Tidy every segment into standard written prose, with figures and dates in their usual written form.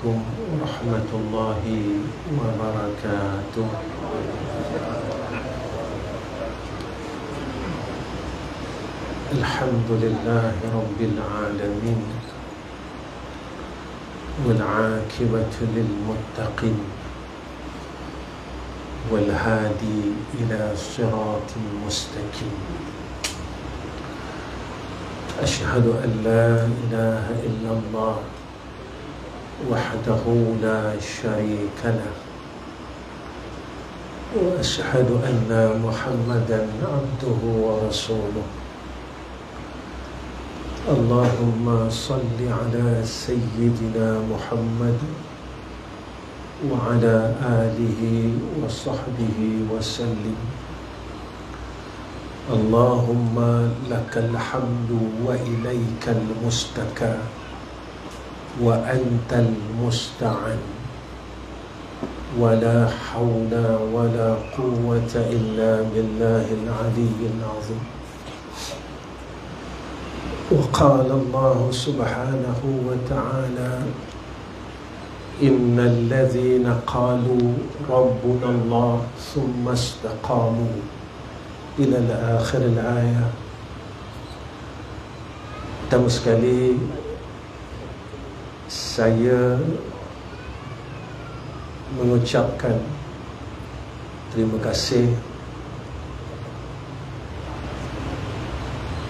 عليكم ورحمة الله وبركاته. الحمد لله رب العالمين والعاقبة للمتقين والهادي إلى صراط مستقيم. أشهد أن لا إله إلا الله وحده لا شريك له، وأشهد أن محمدا عبده ورسوله. اللهم صل على سيدنا محمد وعلى آله وصحبه وسلم. اللهم لك الحمد وإليك المستكى وأنت المستعان، ولا حول ولا قوة إلا بالله العلي العظيم. وقال الله سبحانه وتعالى: إن الذين قالوا ربنا الله ثم استقاموا إلى آخر الآية. Pertama sekali saya mengucapkan terima kasih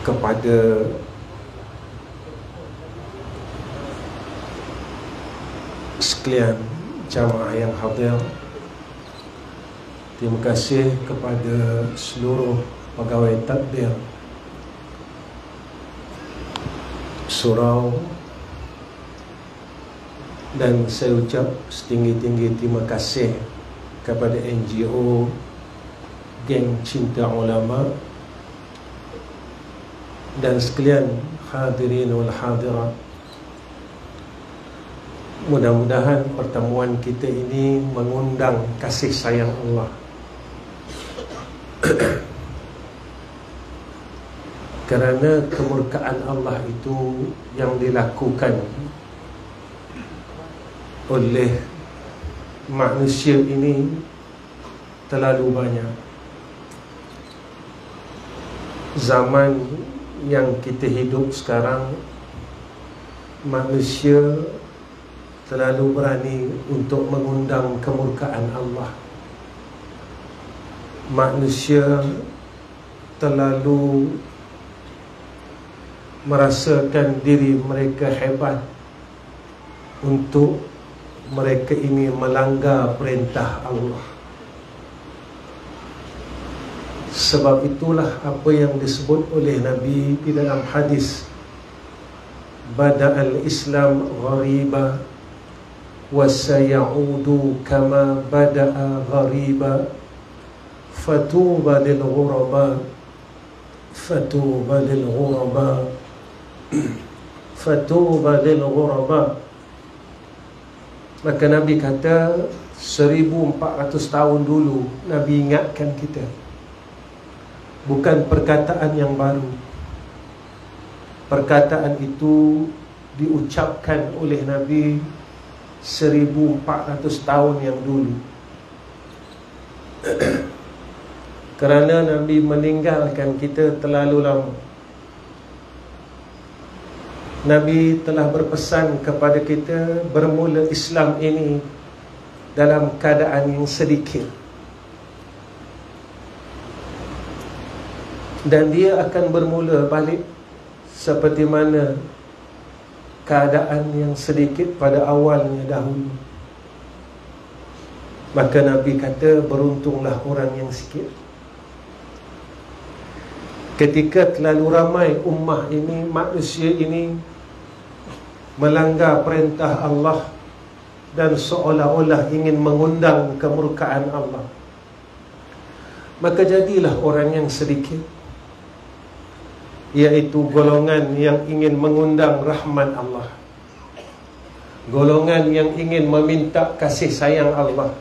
kepada sekalian jamaah yang hadir. Terima kasih kepada seluruh pegawai tadbir surau, dan saya ucap setinggi-tinggi terima kasih kepada NGO Geng Cinta Ulama dan sekalian hadirin wal hadirat. Mudah-mudahan pertemuan kita ini mengundang kasih sayang Allah. Kerana kemurkaan Allah itu yang dilakukan oleh manusia ini terlalu banyak. Zaman yang kita hidup sekarang, manusia terlalu berani untuk mengundang kemurkaan Allah. Manusia terlalu merasakan diri mereka hebat untuk mereka ini melanggar perintah Allah. Sebab itulah apa yang disebut oleh Nabi di dalam hadis, Bada'al Islam ghariba wa sayaudu kama bada'a ghariba fatuba lil ghuraba fatuba lil ghuraba fatuba lil ghuraba. Maka Nabi kata 1400 tahun dulu Nabi ingatkan kita. Bukan perkataan yang baru. Perkataan itu diucapkan oleh Nabi 1400 tahun yang dulu. Kerana Nabi meninggalkan kita terlalu lama. Nabi telah berpesan kepada kita bermula Islam ini dalam keadaan yang sedikit, dan dia akan bermula balik seperti mana keadaan yang sedikit pada awalnya dahulu. Maka Nabi kata beruntunglah orang yang sikit. Ketika terlalu ramai ummah ini, manusia ini melanggar perintah Allah dan seolah-olah ingin mengundang kemurkaan Allah, maka jadilah orang yang sedikit, iaitu golongan yang ingin mengundang rahmat Allah, golongan yang ingin meminta kasih sayang Allah,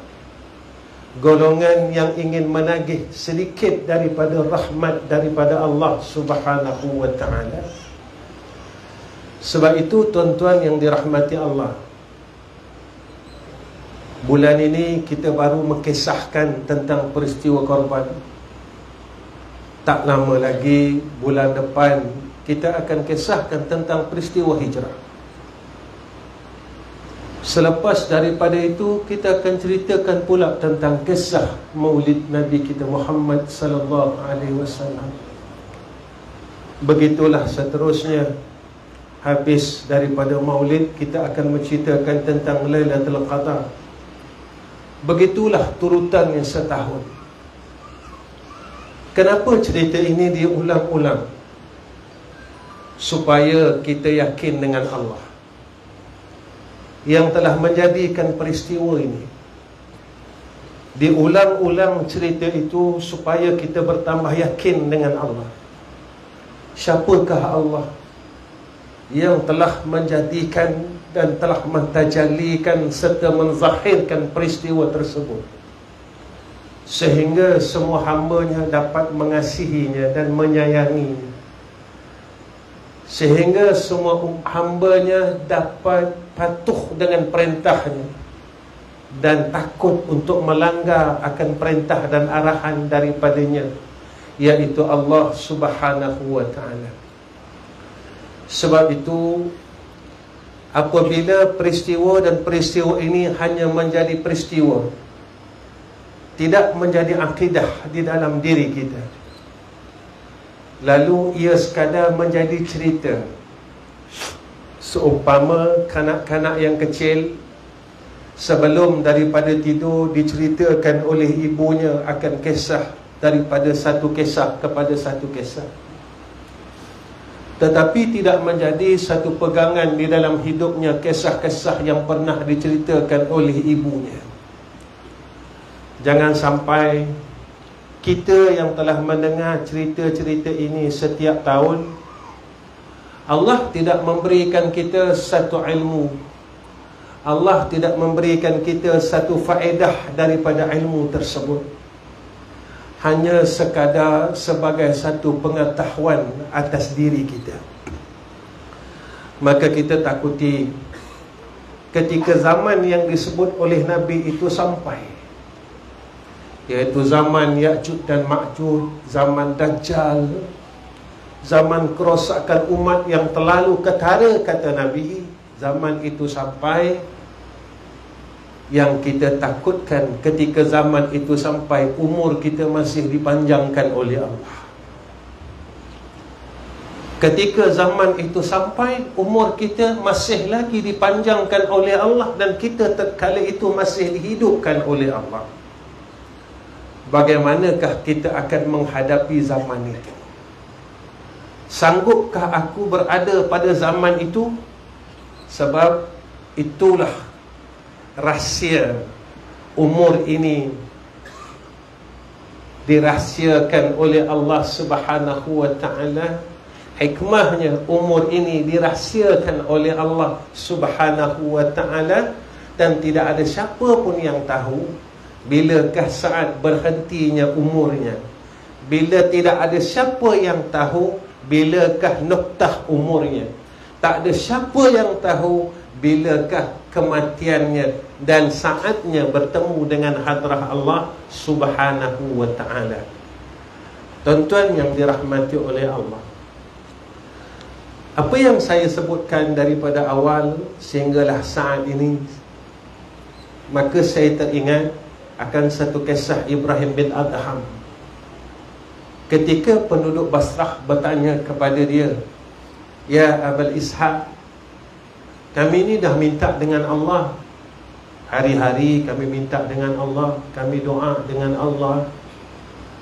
golongan yang ingin menagih sedikit daripada rahmat daripada Allah Subhanahu wa ta'ala. Sebab itu tuan-tuan yang dirahmati Allah, Bulan ini kita baru mengisahkan tentang peristiwa korban. Tak lama lagi bulan depan kita akan kisahkan tentang peristiwa hijrah. Selepas daripada itu kita akan ceritakan pula tentang kisah Maulid Nabi kita Muhammad sallallahu alaihi wasallam. Begitulah seterusnya. Habis daripada Maulid kita akan menceritakan tentang Lailatul Qadar. Begitulah turutannya setahun. Kenapa cerita ini diulang-ulang? Supaya kita yakin dengan Allah yang telah menjadikan peristiwa ini. Diulang-ulang cerita itu supaya kita bertambah yakin dengan Allah. Siapakah Allah yang telah menjadikan dan telah mentajallikan serta menzahirkan peristiwa tersebut, sehingga semua hamba-Nya dapat mengasihinya dan menyayanginya, sehingga semua hamba-Nya dapat patuh dengan perintah-Nya dan takut untuk melanggar akan perintah dan arahan daripadanya, yaitu Allah Subhanahu wa ta'ala. Sebab itu apabila peristiwa dan peristiwa ini hanya menjadi peristiwa, tidak menjadi akidah di dalam diri kita, lalu ia sekadar menjadi cerita, seumpama kanak-kanak yang kecil sebelum daripada tidur diceritakan oleh ibunya akan kisah daripada satu kisah kepada satu kisah, tetapi tidak menjadi satu pegangan di dalam hidupnya kisah-kisah yang pernah diceritakan oleh ibunya. Jangan sampai kita yang telah mendengar cerita-cerita ini setiap tahun, Allah tidak memberikan kita satu ilmu, Allah tidak memberikan kita satu faedah daripada ilmu tersebut, hanya sekadar sebagai satu pengetahuan atas diri kita. Maka kita takuti ketika zaman yang disebut oleh Nabi itu sampai, iaitu zaman Ya'juj dan Ma'juj, zaman Dajjal, zaman kerosakan umat yang terlalu ketara, kata Nabi. Zaman itu sampai, yang kita takutkan ketika zaman itu sampai, umur kita masih dipanjangkan oleh Allah. Ketika zaman itu sampai, umur kita masih lagi dipanjangkan oleh Allah, dan kita tatkala itu masih dihidupkan oleh Allah. Bagaimanakah kita akan menghadapi zaman itu? Sanggupkah aku berada pada zaman itu? Sebab itulah rahsia umur ini dirahsiakan oleh Allah Subhanahu wa ta'ala. Hikmahnya umur ini dirahsiakan oleh Allah Subhanahu wa ta'ala, dan tidak ada siapa pun yang tahu bilakah saat berhentinya umurnya. Bila tidak ada siapa yang tahu bilakah noktah umurnya. Tak ada siapa yang tahu bilakah kematiannya dan saatnya bertemu dengan hadrah Allah Subhanahu wa ta'ala. Tuan-tuan yang dirahmati oleh Allah, apa yang saya sebutkan daripada awal sehinggalah saat ini, maka saya teringat akan satu kisah Ibrahim bin Adham. Ketika penduduk Basrah bertanya kepada dia, "Ya Abul Ishaq, kami ni dah minta dengan Allah, hari-hari kami minta dengan Allah, kami doa dengan Allah,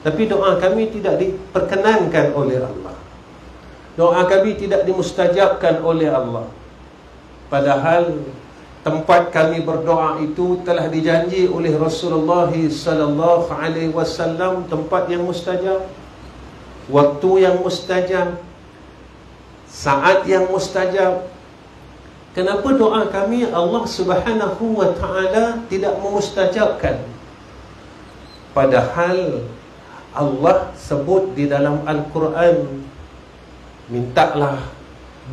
tapi doa kami tidak diperkenankan oleh Allah, doa kami tidak dimustajabkan oleh Allah. Padahal tempat kami berdoa itu telah dijanji oleh Rasulullah sallallahu alaihi wasallam tempat yang mustajab, waktu yang mustajab, saat yang mustajab. Kenapa doa kami Allah Subhanahu wa ta'ala tidak memustajabkan? Padahal Allah sebut di dalam Al-Quran, mintalah,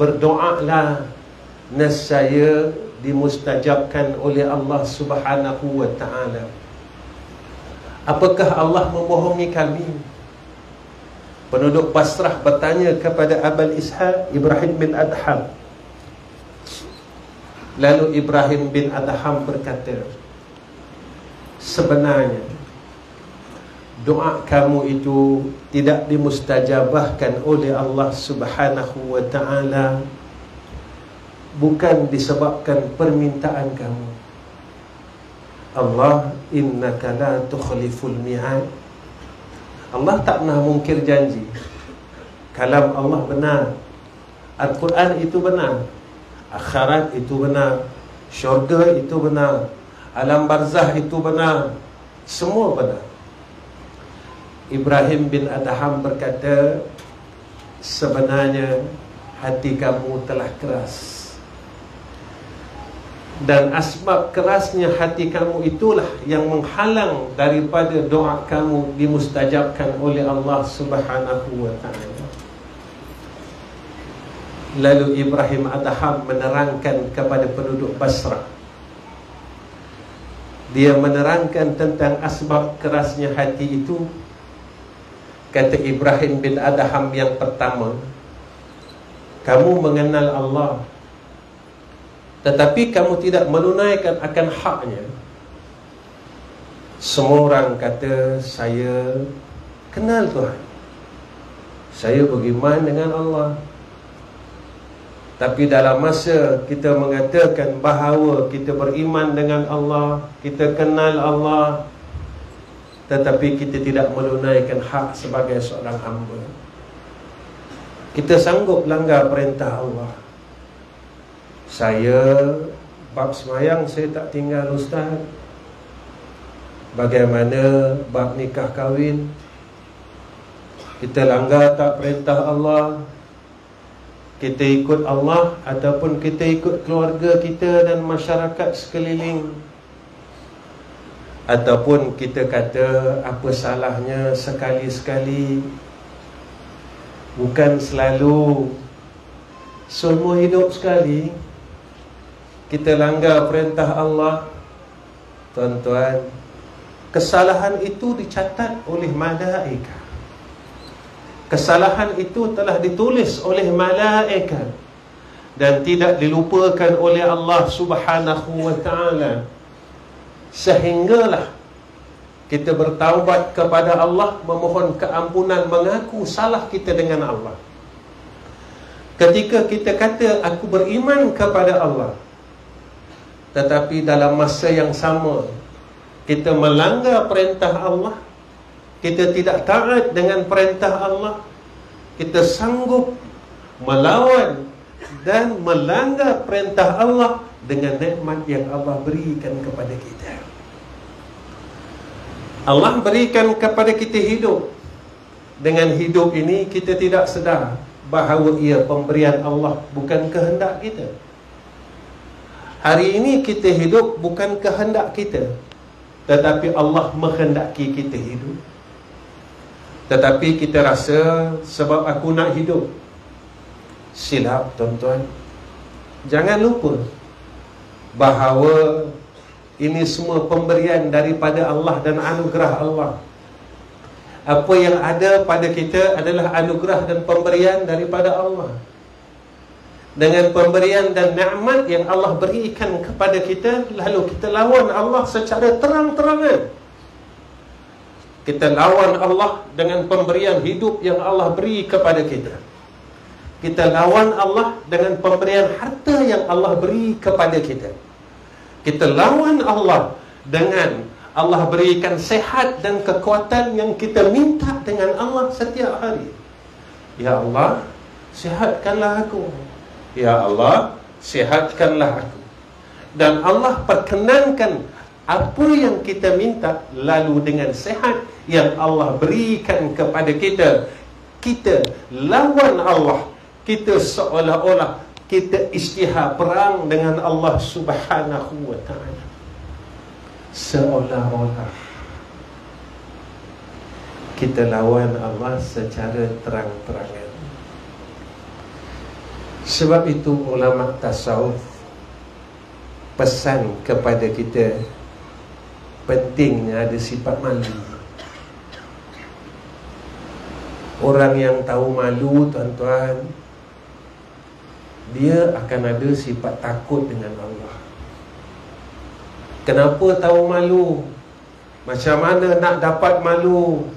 berdoalah, nescaya dimustajabkan oleh Allah Subhanahu wa ta'ala. Apakah Allah membohongi kami? Penduduk Basrah bertanya kepada Abul Ishaq Ibrahim bin Adham. Lalu Ibrahim bin Adham berkata, sebenarnya doa kamu itu tidak dimustajabahkan oleh Allah Subhanahu wa ta'ala bukan disebabkan permintaan kamu. Allah, innaka la tukhliful mi'ad. Allah tak pernah mungkir janji. Kalam Allah benar, Al-Quran itu benar, akhirat itu benar, syurga itu benar, alam barzah itu benar, semua benar. Ibrahim bin Adham berkata, sebenarnya hati kamu telah keras, dan asbab kerasnya hati kamu itulah yang menghalang daripada doa kamu dimustajabkan oleh Allah Subhanahu wa ta'ala. Lalu Ibrahim Adham menerangkan kepada penduduk Basrah. Dia menerangkan tentang asbab kerasnya hati itu. Kata Ibrahim bin Adham yang pertama, kamu mengenal Allah, tetapi kamu tidak menunaikan akan haknya. Semua orang kata, saya kenal Tuhan, saya beriman dengan Allah. Tapi dalam masa kita mengatakan bahawa kita beriman dengan Allah, kita kenal Allah, tetapi kita tidak menunaikan hak sebagai seorang hamba, kita sanggup langgar perintah Allah. Saya bab semayang saya tak tinggal ustaz. Bagaimana bab nikah kahwin, kita langgar tak perintah Allah? Kita ikut Allah ataupun kita ikut keluarga kita dan masyarakat sekeliling? Ataupun kita kata apa salahnya sekali-sekali, bukan selalu, semua hidup sekali kita langgar perintah Allah. Tuan-tuan, kesalahan itu dicatat oleh malaikat. Kesalahan itu telah ditulis oleh malaikat dan tidak dilupakan oleh Allah Subhanahu wa ta'ala. Sehinggalah kita bertaubat kepada Allah, memohon keampunan, mengaku salah kita dengan Allah. Ketika kita kata aku beriman kepada Allah, tetapi dalam masa yang sama kita melanggar perintah Allah, kita tidak taat dengan perintah Allah, kita sanggup melawan dan melanggar perintah Allah dengan nikmat yang Allah berikan kepada kita. Allah berikan kepada kita hidup. Dengan hidup ini kita tidak sedar bahawa ia pemberian Allah, bukan kehendak kita. Hari ini kita hidup bukan kehendak kita, tetapi Allah menghendaki kita hidup. Tetapi kita rasa sebab aku nak hidup. Silap tuan-tuan. Jangan lupa bahawa ini semua pemberian daripada Allah dan anugerah Allah. Apa yang ada pada kita adalah anugerah dan pemberian daripada Allah. Dengan pemberian dan nikmat yang Allah berikan kepada kita, lalu kita lawan Allah secara terang-terangan. Kita lawan Allah dengan pemberian hidup yang Allah beri kepada kita. Kita lawan Allah dengan pemberian harta yang Allah beri kepada kita. Kita lawan Allah dengan Allah berikan sehat dan kekuatan yang kita minta dengan Allah setiap hari. Ya Allah, sihatkanlah aku. Ya Allah, sihatkanlah aku. Dan Allah perkenankan apa yang kita minta, lalu dengan sehat yang Allah berikan kepada kita, kita lawan Allah. Kita seolah-olah kita isytihar perang dengan Allah Subhanahu wa ta'ala. Seolah-olah kita lawan Allah secara terang-terangan. Sebab itu ulama tasawuf pesan kepada kita pentingnya ada sifat malu. Orang yang tahu malu, tuan-tuan, dia akan ada sifat takut dengan Allah. Kenapa tahu malu? Macam mana nak dapat malu?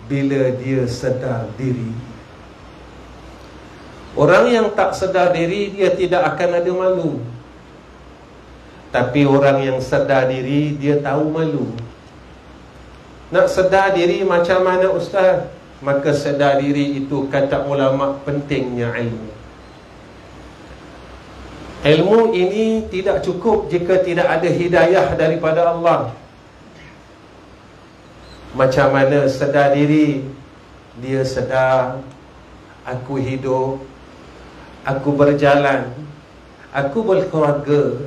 Bila dia sedar diri. Orang yang tak sedar diri, dia tidak akan ada malu. Tapi orang yang sedar diri, dia tahu malu. Nak sedar diri macam mana, Ustaz? Maka sedar diri itu, kata ulama, pentingnya ilmu. Ilmu ini tidak cukup jika tidak ada hidayah daripada Allah. Macam mana sedar diri? Dia sedar, aku hidup, aku berjalan, aku berkeluarga,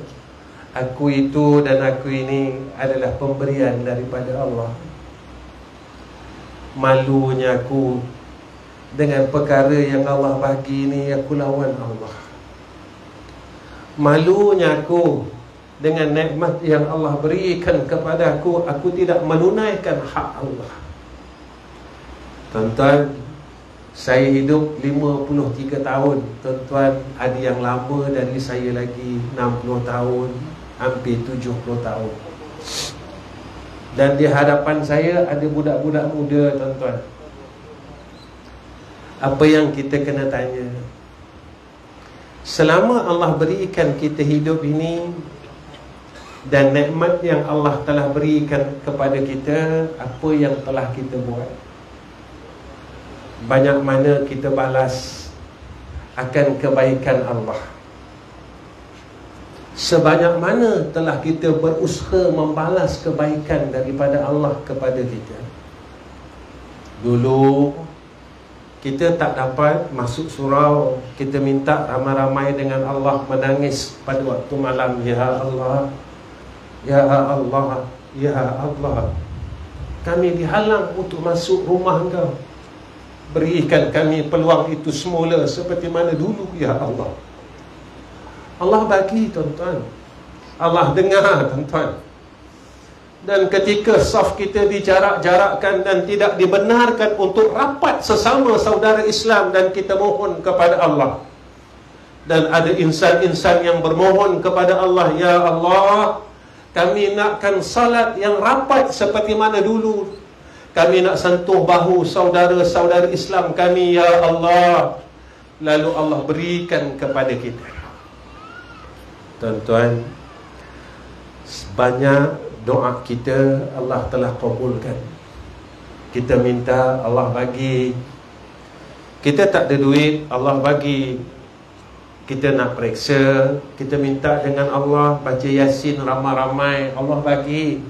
aku itu dan aku ini adalah pemberian daripada Allah. Malunya aku dengan perkara yang Allah bagi ini, aku lawan Allah. Malunya aku dengan nikmat yang Allah berikan kepada aku tidak menunaikan hak Allah. Tuan-tuan, saya hidup 53 tahun. Tuan-tuan, ada yang lama dari saya lagi, 60 tahun, hampir 70 tahun. Dan di hadapan saya ada budak-budak muda, tuan-tuan. Apa yang kita kena tanya? Selama Allah berikan kita hidup ini dan nikmat yang Allah telah berikan kepada kita, apa yang telah kita buat? Banyak mana kita balas akan kebaikan Allah? Sebanyak mana telah kita berusaha membalas kebaikan daripada Allah kepada kita? Dulu kita tak dapat masuk surau, kita minta ramai-ramai dengan Allah, menangis pada waktu malam, ya Allah, ya Allah, ya Allah, kami dihalang untuk masuk rumah Engkau. Berikan kami peluang itu semula seperti mana dulu, ya Allah. Allah bagi, tuan-tuan. Allah dengar, tuan-tuan. Dan ketika saf kita dijarak-jarakkan dan tidak dibenarkan untuk rapat sesama saudara Islam, dan kita mohon kepada Allah, dan ada insan-insan yang bermohon kepada Allah, ya Allah, kami nakkan salat yang rapat seperti mana dulu, kami nak sentuh bahu saudara-saudara Islam kami, ya Allah. Lalu Allah berikan kepada kita. Tuan-tuan, banyak doa kita Allah telah kabulkan. Kita minta, Allah bagi. Kita tak ada duit, Allah bagi. Kita nak periksa, kita minta dengan Allah, baca Yasin ramai-ramai, Allah bagi.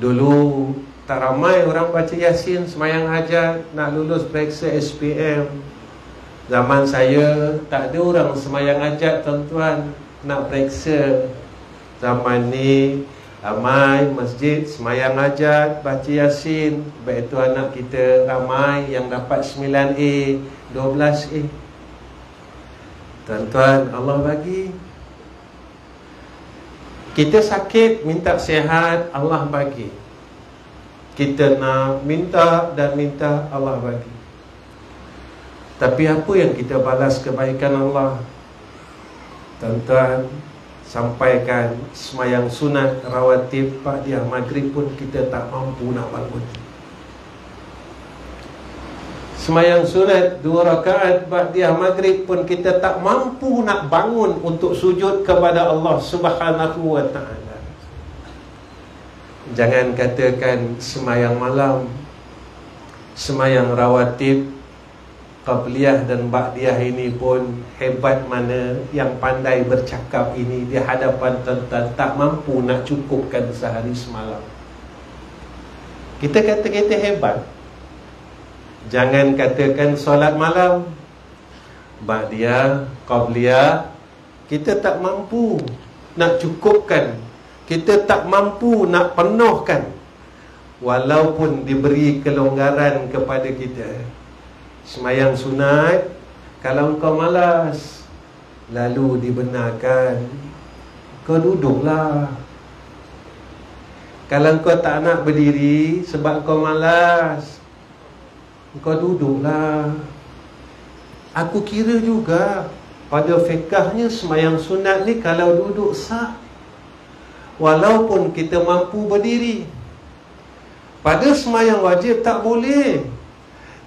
Dulu tak ramai orang baca Yasin, semayang hajat, nak lulus periksa SPM. Zaman saya tak ada orang semayang hajat, tuan-tuan, nak periksa. Zaman ni ramai masjid semayang hajat, baca Yasin. Baik itu anak kita ramai yang dapat 9A, 12A. Tuan-tuan, Allah bagi. Kita sakit, minta sihat, Allah bagi. Kita nak minta dan minta, Allah bagi. Tapi apa yang kita balas kebaikan Allah? Tuan-tuan, sampaikan semayang sunat rawatib ba'diyah maghrib pun kita tak mampu nak bangun. Semayang sunat 2 rakaat ba'diyah maghrib pun kita tak mampu nak bangun untuk sujud kepada Allah Subhanahu wa ta'ala. Jangan katakan semayang malam, semayang rawatib, qabliyah dan ba'diyah ini pun hebat mana yang pandai bercakap ini di hadapan tuan-tuan tak mampu nak cukupkan sehari semalam. Kita kata kita hebat. Jangan katakan solat malam, ba'diyah, qabliyah, kita tak mampu nak cukupkan, kita tak mampu nak penuhkan. Walaupun diberi kelonggaran kepada kita. Semayang sunat, kalau engkau malas, lalu dibenarkan kau duduklah. Kalau kau tak nak berdiri sebab kau malas, kau duduklah. Aku kira juga pada fiqahnya sembahyang sunat ni kalau duduk sah, walaupun kita mampu berdiri. Pada sembahyang wajib tak boleh,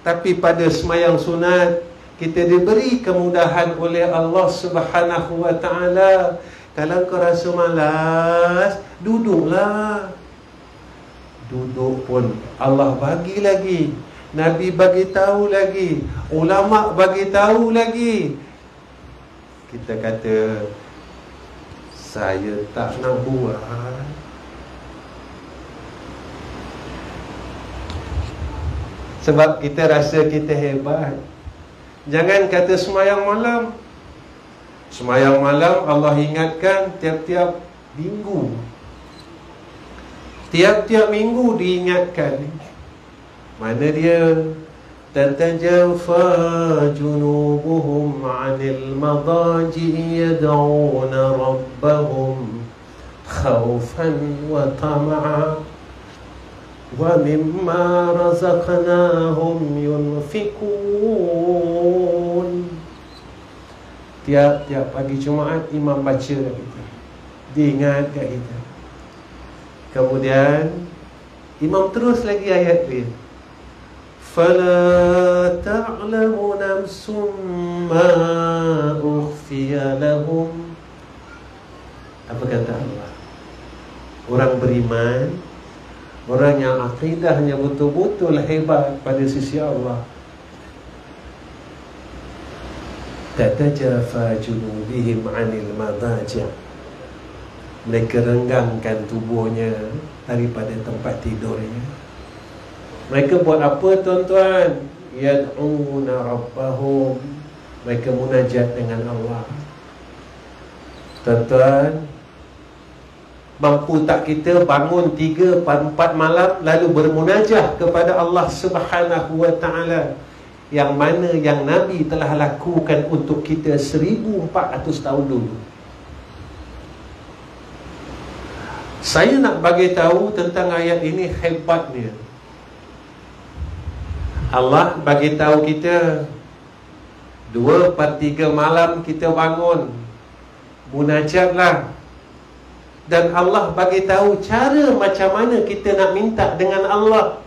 tapi pada sembahyang sunat kita diberi kemudahan oleh Allah Subhanahu wa ta'ala. Kalau kau rasa malas, duduklah. Duduk pun Allah bagi lagi, Nabi bagi tahu lagi, ulama bagi tahu lagi. Kita kata saya tak nak buat. Sebab kita rasa kita hebat. Jangan kata sembahyang malam. Sembahyang malam Allah ingatkan tiap-tiap minggu. Tiap-tiap minggu diingatkan. Mana dia? Tatajafa junubuhum 'anil madaji yad'una rabbahum khawfan wa tama'a wa mimma razaqnahum yunfikun. Tiap-tiap pagi Jumaat imam baca kat kita, diingat kat kita. Kemudian imam terus lagi ayat dia, fala ta'lamu nafsum ma ukhfiya lahum. Apa kata Allah? Orang beriman, orang yang akidahnya betul-betul hebat pada sisi Allah, tatajafa junubihim 'anil madaji', mereka renggangkan tubuhnya daripada tempat tidurnya. Mereka buat apa tuan-tuan? Yad'una rabbahum, mereka munajat dengan Allah. Tuan-tuan, mampu tak kita bangun 3-4 malam lalu bermunajah kepada Allah Subhanahu wa ta'ala, yang mana yang Nabi telah lakukan untuk kita 1400 tahun dulu. Saya nak bagi tahu tentang ayat ini hebatnya. Allah bagi tahu kita 2/3 malam kita bangun, munajatlah. Dan Allah bagi tahu cara macam mana kita nak minta dengan Allah.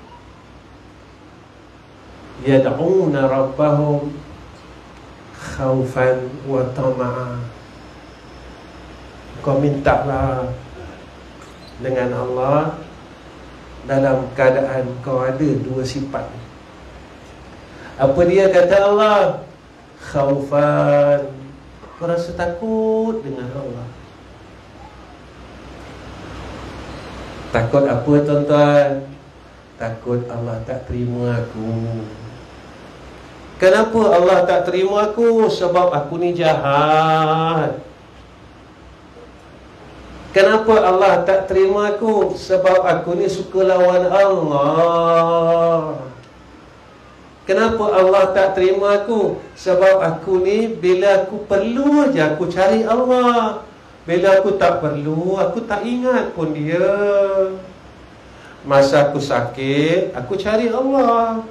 Yad'una rabbahum khawfan wa tama'a. Kau mintalah dengan Allah dalam keadaan kau ada dua sifat. Apa dia kata Allah? Khaufan, kau rasa takut dengan Allah. Takut apa tuan-tuan? Takut Allah tak terima aku. Kenapa Allah tak terima aku? Sebab aku ni jahat. Kenapa Allah tak terima aku? Sebab aku ni suka lawan Allah. Kenapa Allah tak terima aku? Sebab aku ni bila aku perlu aja aku cari Allah. Bila aku tak perlu, aku tak ingat pun dia. Masa aku sakit, aku cari Allah.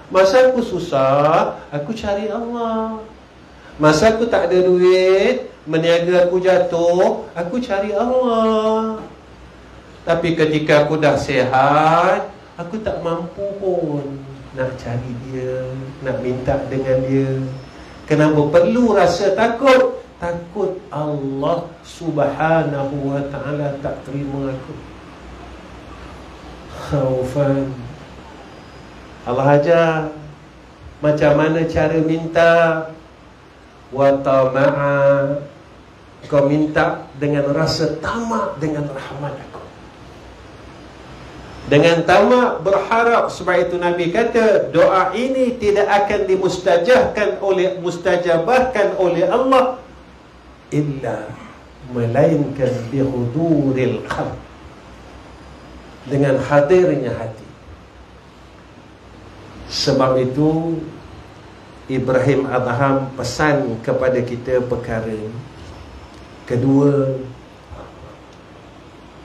Masa aku susah, aku cari Allah. Masa aku tak ada duit, meniaga aku jatuh, aku cari Allah. Tapi ketika aku dah sihat, aku tak mampu pun nak cari dia, nak minta dengan dia. Kenapa perlu rasa takut? Takut Allah Subhanahu wa ta'ala tak terima aku. Khaufan. Allah ajar macam mana cara minta. Wa tama'a, kau minta dengan rasa tamak dengan rahmat aku, dengan tamak berharap. Sebab itu Nabi kata doa ini tidak akan mustajabahkan oleh Allah illa melainkan bihuduril qalb, dengan hadirnya hati. Sebab itu Ibrahim Adham pesan kepada kita perkara kedua,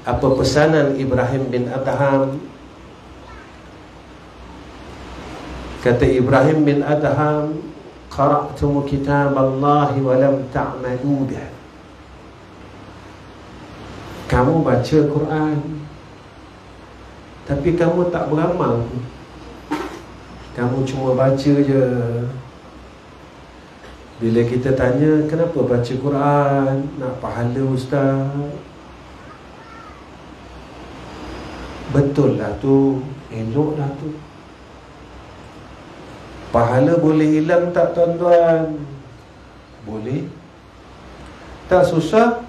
Apa pesanan Ibrahim bin Adham? Kata Ibrahim bin Adham, qara'tum kitab Allah wa lam ta'malu bih. Kamu baca Quran, tapi kamu tak beramal. Kamu cuma baca je. Bila kita tanya, kenapa baca Quran? Nak pahala ustaz? Betul lah tu, elok lah tu. Pahala boleh hilang tak tuan-tuan? Boleh. Tak susah.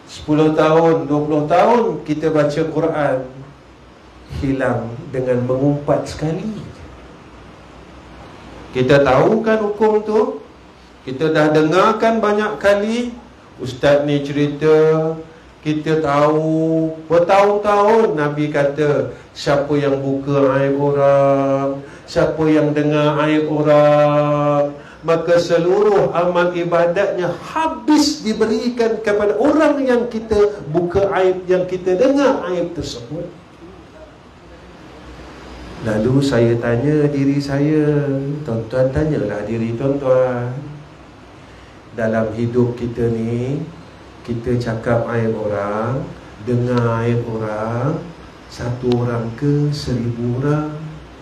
10 tahun, 20 tahun kita baca Quran, hilang dengan mengumpat sekali. Kita tahu kan hukum tu. Kita dah dengarkan banyak kali. Ustaz ni cerita, kita tahu bertahun-tahun Nabi kata, siapa yang buka aib orang, siapa yang dengar aib orang, maka seluruh amal ibadatnya habis diberikan kepada orang yang kita buka aib, yang kita dengar aib tersebut. Lalu saya tanya diri saya, tuan-tuan tanyalah diri tuan-tuan, dalam hidup kita ni, kita cakap aib orang, dengar aib orang, 1 orang ke 1000 orang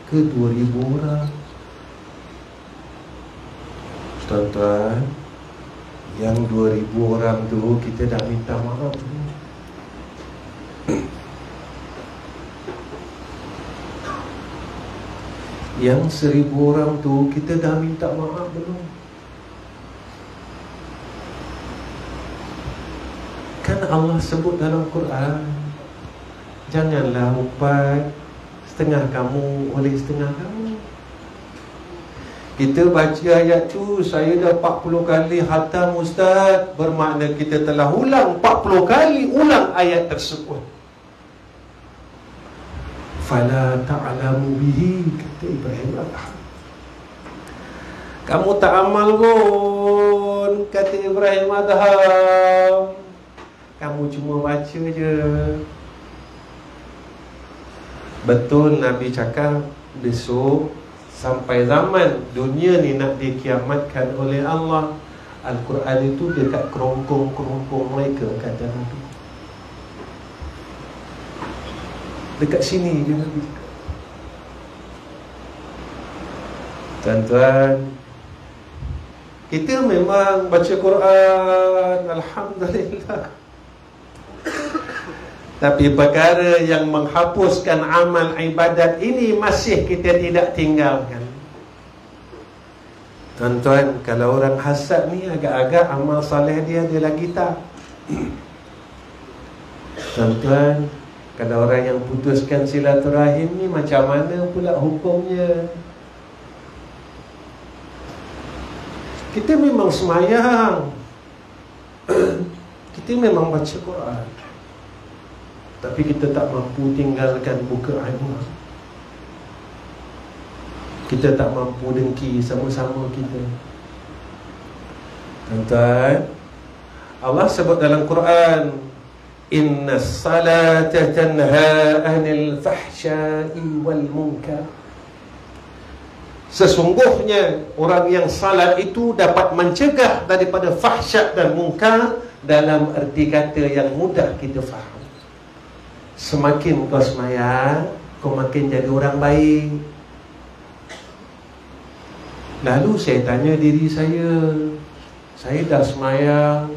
ke 2000 orang? Tuan-tuan, yang 2000 orang tu kita dah minta maaf belum? Yang 1000 orang tu kita dah minta maaf belum? Kan Allah sebut dalam Quran, janganlah umpat setengah kamu oleh setengah kamu. Kita baca ayat tu, saya dah 40 kali khatam ustaz, bermakna kita telah ulang 40 kali ulang ayat tersebut. Fala ta'lamu bihi, kata Ibrahim Adham. Kamu tak amal pun, kata Ibrahim Adham. Kamu cuma baca je. Betul Nabi cakap, besok sampai zaman dunia ni nak dikiamatkan oleh Allah, Al-Quran itu dekat kerongkong-kerongkong mereka, kata Nabi. Dekat sini je Nabi. Tuan-tuan, kita memang baca Quran, alhamdulillah. Tapi perkara yang menghapuskan amal ibadat ini masih kita tidak tinggalkan. Tuan-tuan, kalau orang hasad ni agak-agak amal saleh dia lagi tak. Tuan-tuan, kalau orang yang putuskan silaturahim ni macam mana pula hukumnya? Kita memang semayang, kita memang baca Quran, tapi kita tak mampu tinggalkan buka aib orang. Kita tak mampu dengki sama-sama kita. Tuan-tuan, Allah sebut dalam Quran, innas salata tanha anil fahsya'i wal munkar. Sesungguhnya orang yang salat itu dapat mencegah daripada fahsyak dan munkar, dalam erti kata yang mudah kita faham. Semakin kau semayang, kau makin jadi orang baik. Lalu saya tanya diri saya dah semayang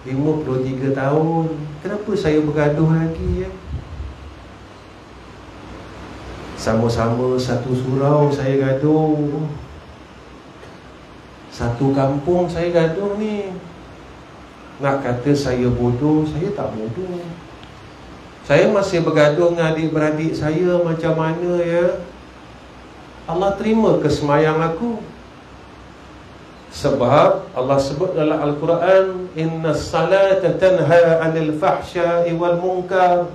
53 tahun, kenapa saya bergaduh lagi ya? Sama-sama satu surau saya gaduh, satu kampung saya gaduh ni. Nak kata saya bodoh, saya tak bodoh. Saya masih bergaduh dengan adik-beradik saya, macam mana ya? Allah terima ke semayang aku? Sebab Allah sebut dalam Al-Quran, innas salata tanha anil fahsya'i wal munkar.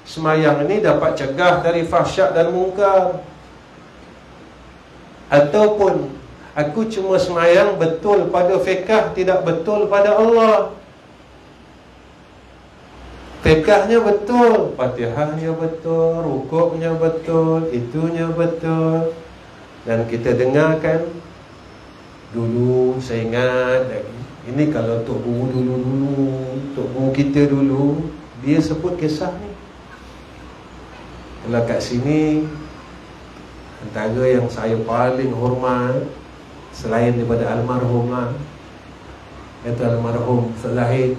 Semayang ini dapat cegah dari fahsyak dan munkar. Ataupun aku cuma semayang betul pada fiqh, tidak betul pada Allah. Fiqahnya betul, Fatihahnya betul, rukuknya betul, itunya betul. Dan kita dengarkan dulu, saya ingat lagi, ini kalau Tok Guru dulu-dulu, Tok Guru kita dulu, dia sebut kisah ni. Kalau kat sini, antara yang saya paling hormat selain daripada almarhum lah, itu almarhum Ustaz Zahid.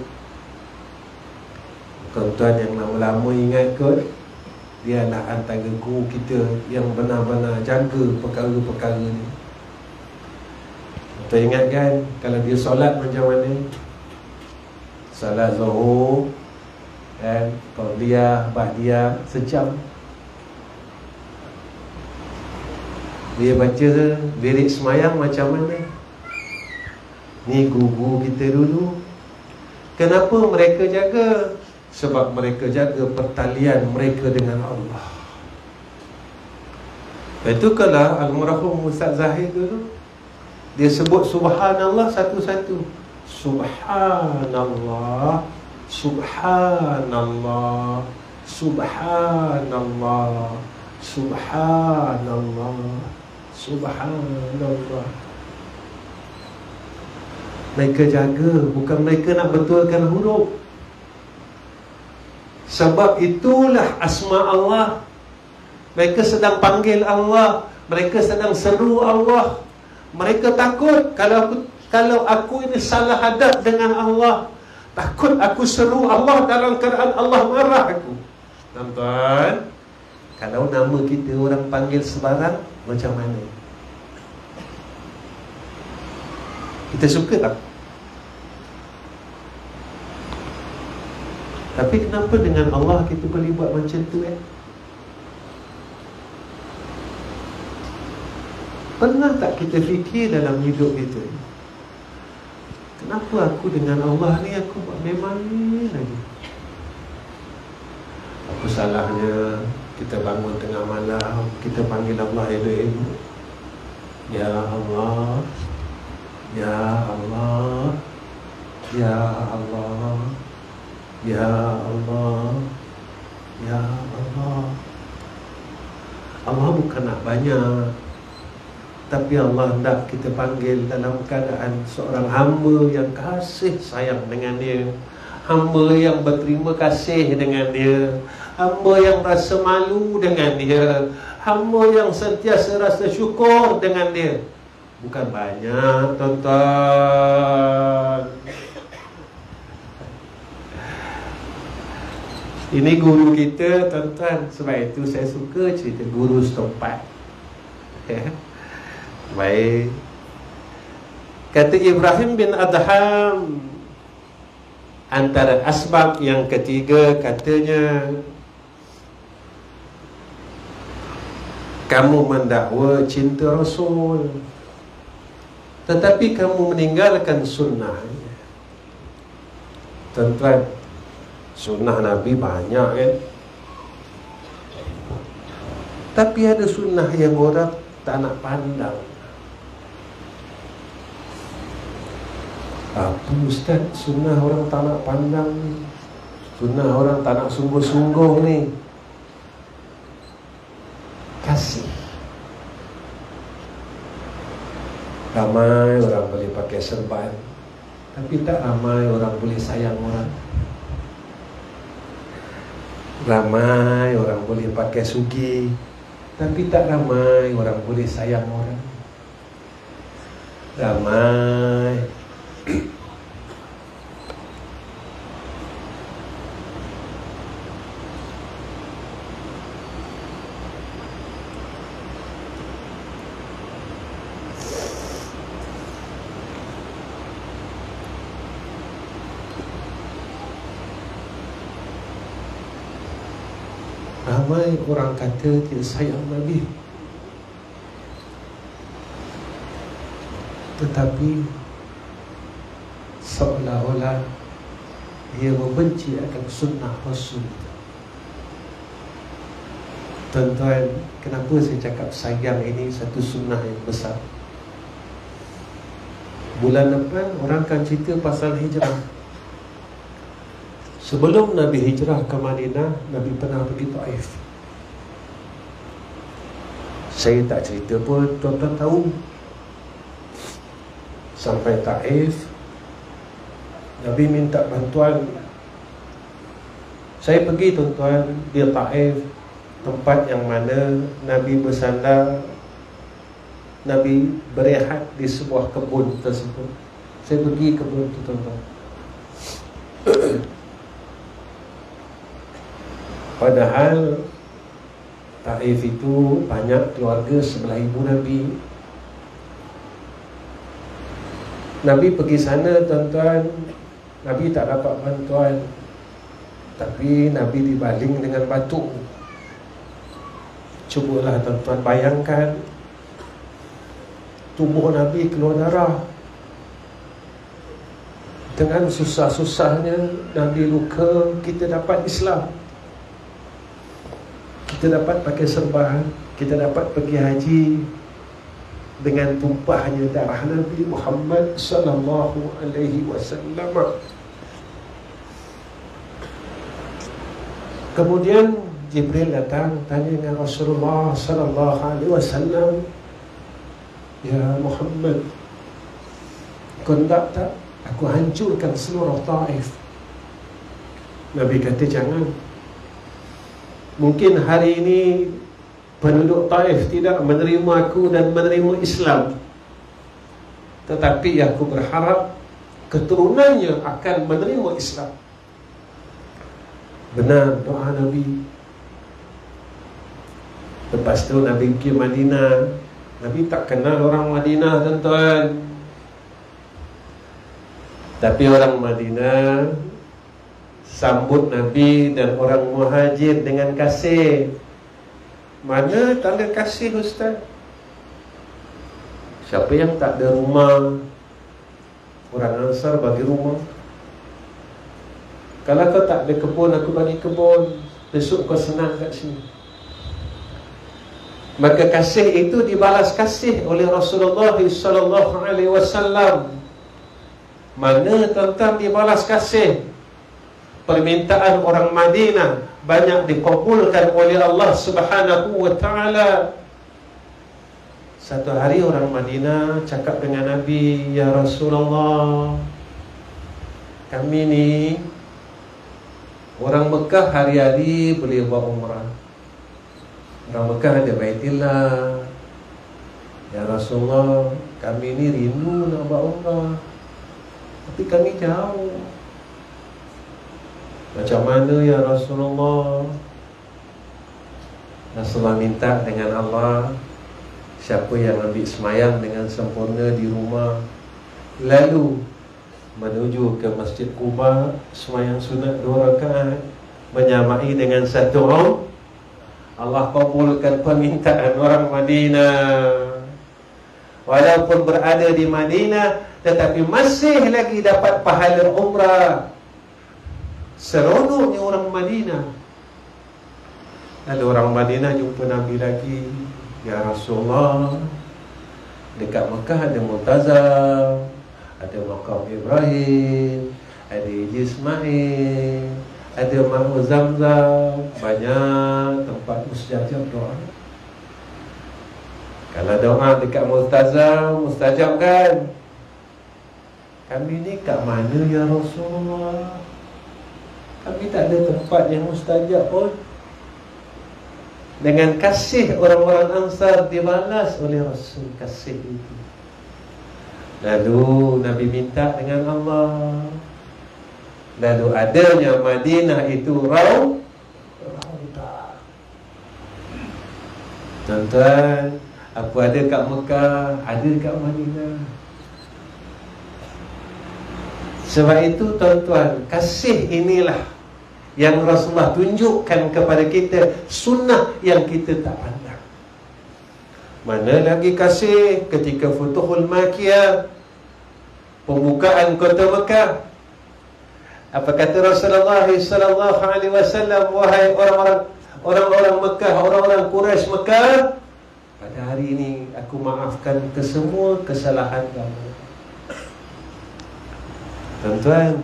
Tuan-tuan yang lama-lama ingat kot, dia adalah antara guru kita yang benar-benar jaga perkara-perkara ni. Tuan ingat kan, kalau dia solat macam mana? Solat Zuhur dan Qabliyah, Ba'diyah sejam. Dia baca lirik semayang macam mana? Ni guru kita dulu. Kenapa mereka jaga? Sebab mereka jaga pertalian mereka dengan Allah. Itu kalau almarhum Ustaz Zahid dulu, dia sebut subhanallah satu-satu. Subhanallah, subhanallah, subhanallah, subhanallah, subhanallah. Mereka jaga, bukan mereka nak betulkan huruf. Sebab itulah asma Allah. Mereka sedang panggil Allah, mereka sedang seru Allah. Mereka takut kalau aku ini salah hadap dengan Allah, takut aku seru Allah dalam keadaan Allah marah aku. Tuan-tuan, kalau nama kita orang panggil sebarang, macam mana? Kita suka tak? Tapi kenapa dengan Allah kita boleh buat macam tu kan? Pernah tak kita fikir dalam hidup kita, kenapa aku dengan Allah ni aku buat memang ni lagi? Apa salahnya kita bangun tengah malam, kita panggil Allah elok-elok. Ya Allah, Ya Allah, Ya Allah, Ya Allah, Ya Allah. Allah bukan nak banyak, tapi Allah hendak kita panggil dalam keadaan seorang hamba yang kasih sayang dengan dia, hamba yang berterima kasih dengan dia, hamba yang rasa malu dengan dia, hamba yang sentiasa rasa syukur dengan dia. Bukan banyak, tuan-tuan. Ini guru kita, tuan-tuan. Sebab itu saya suka cerita guru setempat. Baik. Kata Ibrahim bin Adham, antara asbab yang ketiga, katanya, kamu mendakwa cinta Rasul, tetapi kamu meninggalkan sunnahnya. Tuan-tuan, sunnah Nabi banyak kan, tapi ada sunnah yang orang tak nak pandang. Apa Ustaz, sunnah orang tak nak pandang ni, sunnah orang tak nak sungguh-sungguh ni? Kasih. Ramai orang boleh pakai serban, tapi tak ramai orang boleh sayang orang. Ramai orang boleh pakai sugi, tapi tak ramai orang boleh sayang orang. Ramai ramai orang kata dia sayang Nabi, tetapi seolah-olah dia membenci akan sunnah Rasul. Tuan-tuan, kenapa saya cakap sayang ini satu sunnah yang besar? Bulan depan orang akan cerita pasal hijrah. Sebelum Nabi hijrah ke Madinah, Nabi pernah pergi Taif. Saya tak cerita pun, tuan-tuan tahu. Sampai Taif, Nabi minta bantuan. Saya pergi, tuan-tuan, di Taif, tempat yang mana Nabi bersandar, Nabi berehat di sebuah kebun tersebut. Saya pergi kebun itu, tuan-tuan. Padahal Taif itu banyak keluarga sebelah ibu Nabi. Nabi pergi sana, tuan-tuan, Nabi tak dapat bantuan. Tapi Nabi dibaling dengan batu. Cubalah tuan-tuan bayangkan, tubuh Nabi keluar darah. Dengan susah-susahnya Nabi luka, kita dapat Islam. Kita dapat pakai serban, kita dapat pergi haji dengan tumpahnya darah Nabi Muhammad sallallahu alaihi wasallam. Kemudian Jibril datang tanya dengan Rasulullah sallallahu alaihi wasallam, "Ya Muhammad, kau hendak tak aku hancurkan seluruh Taif?" Nabi kata, "Jangan. Mungkin hari ini penduduk Taif tidak menerima aku dan menerima Islam, tetapi aku berharap keturunannya akan menerima Islam." Benar doa Nabi. Lepas tu Nabi pergi Madinah. Nabi tak kenal orang Madinah, tuan-tuan. Tapi orang Madinah sambut Nabi dan orang Muhajir dengan kasih. Mana tanda kasih, Ustaz? Siapa yang tak ada rumah, orang Ansar bagi rumah. Kalau kau tak ada kebun, aku bagi kebun. Besok kau senang kat sini. Maka kasih itu dibalas kasih oleh Rasulullah sallallahu alaihi wasallam. Mana tuan-tuan dibalas kasih? Permintaan orang Madinah banyak dikabulkan oleh Allah Subhanahu wa ta'ala. Satu hari orang Madinah cakap dengan Nabi, "Ya Rasulullah, kami ni orang Mekah hari-hari boleh buat umrah. Orang Mekah ada Baitillah. Ya Rasulullah, kami ni rindu nak buat umrah, tapi kami jauh. Macam mana ya Rasulullah?" Rasulullah minta dengan Allah, siapa yang ambil semayang dengan sempurna di rumah, lalu menuju ke Masjid Quba, semayang sunat 2 rakaat, menyamai dengan 1 umrah, Allah kabulkan permintaan orang Madinah. Walaupun berada di Madinah, tetapi masih lagi dapat pahala umrah. Seronoknya orang Madinah. Lalu orang Madinah jumpa Nabi lagi, "Ya Rasulullah, dekat Mekah ada Mu'tazam, ada Maqam Ibrahim, ada Ismail, ada Ma'u Zamzam, banyak tempat mustajab doa. Kalau doa dekat Mu'tazam, mustajab kan? Kami ni kat mana ya Rasulullah? Kami tak ada tempat yang mustajab pun." Dengan kasih orang-orang Ansar dibalas oleh Rasul kasih itu. Lalu Nabi minta dengan Allah. Lalu adanya Madinah itu Raudah. Tuan-tuan, apa ada kat Mekah, ada kat Madinah. Sebab itu tuan-tuan, kasih inilah yang Rasulullah tunjukkan kepada kita, sunnah yang kita tak pandang. Mana lagi kasih ketika Futuhul Makkiyah, pembukaan kota Mekah. Apa kata Rasulullah sallallahu alaihi wasallam, "Wahai orang-orang Mekah, orang-orang Quraisy Mekah, pada hari ini aku maafkan kesemua kesalahan kamu." Tuan-tuan,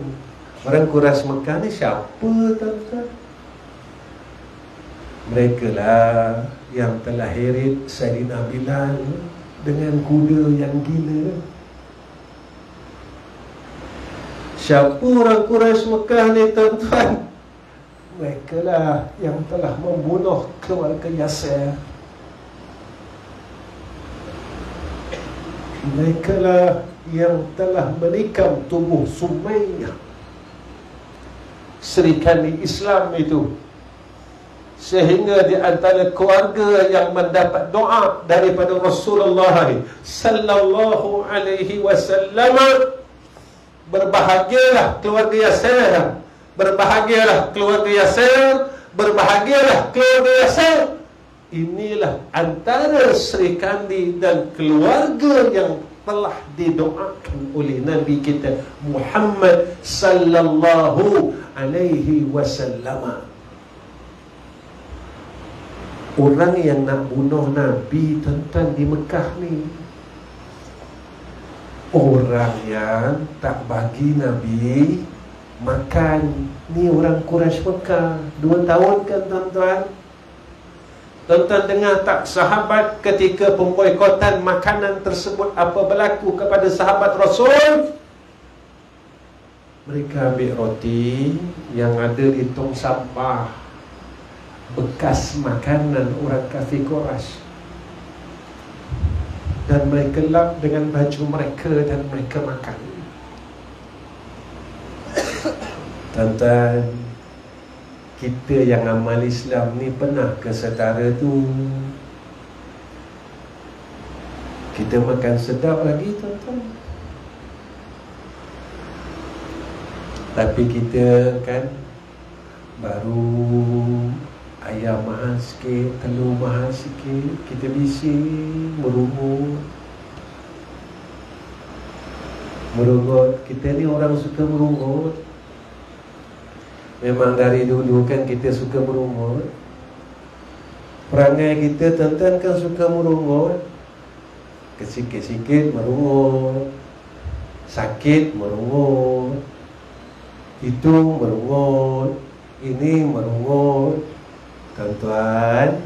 Orang Quraisy Mekah ni siapa, tuan-tuan? Mereka lah yang telah heret Sayyidina Bilal dengan kuda yang gila. Siapa orang Quraisy Mekah ni, tuan-tuan? Mereka lah yang telah membunuh keluarga Yasir. Mereka lah yang telah menikam tubuh Sumayyah, Sri Kandi Islam itu, sehingga di antara keluarga yang mendapat doa daripada Rasulullah sallallahu alaihi wasallam, berbahagialah keluarga Yasir, berbahagialah keluarga Yasir, berbahagialah keluarga Yasir. Inilah antara Sri Kandi dan keluarga yang telah didoakan oleh Nabi kita Muhammad sallallahu alaihi wasallam. Orang yang nak bunuh Nabi, tuan-tuan, di Mekah ni, orang yang tak bagi Nabi makan. Ni orang Quraisy Mekah. 2 tahun kan, tuan-tuan? Tuan-tuan dengar tak sahabat ketika pemboikotan makanan tersebut apa berlaku kepada sahabat Rasul? Mereka ambil roti yang ada di tong sampah, bekas makanan orang kafir Quraisy, dan mereka lap dengan baju mereka dan mereka makan. Tuan-tuan, kita yang amal Islam ni pernah ke setara tu? Kita makan sedap lagi, tuan-tuan, tapi kita kan baru ayam mahal sikit, telur mahal sikit, kita bising, merungut. Kita ni orang suka merungut. Memang dari dulu kan kita suka merungut. Perangai kita, tuan-tuan, kan suka merungut. Kesikit-sikit merungut, sakit merungut, itu merungut, ini merungut. Tuan-tuan,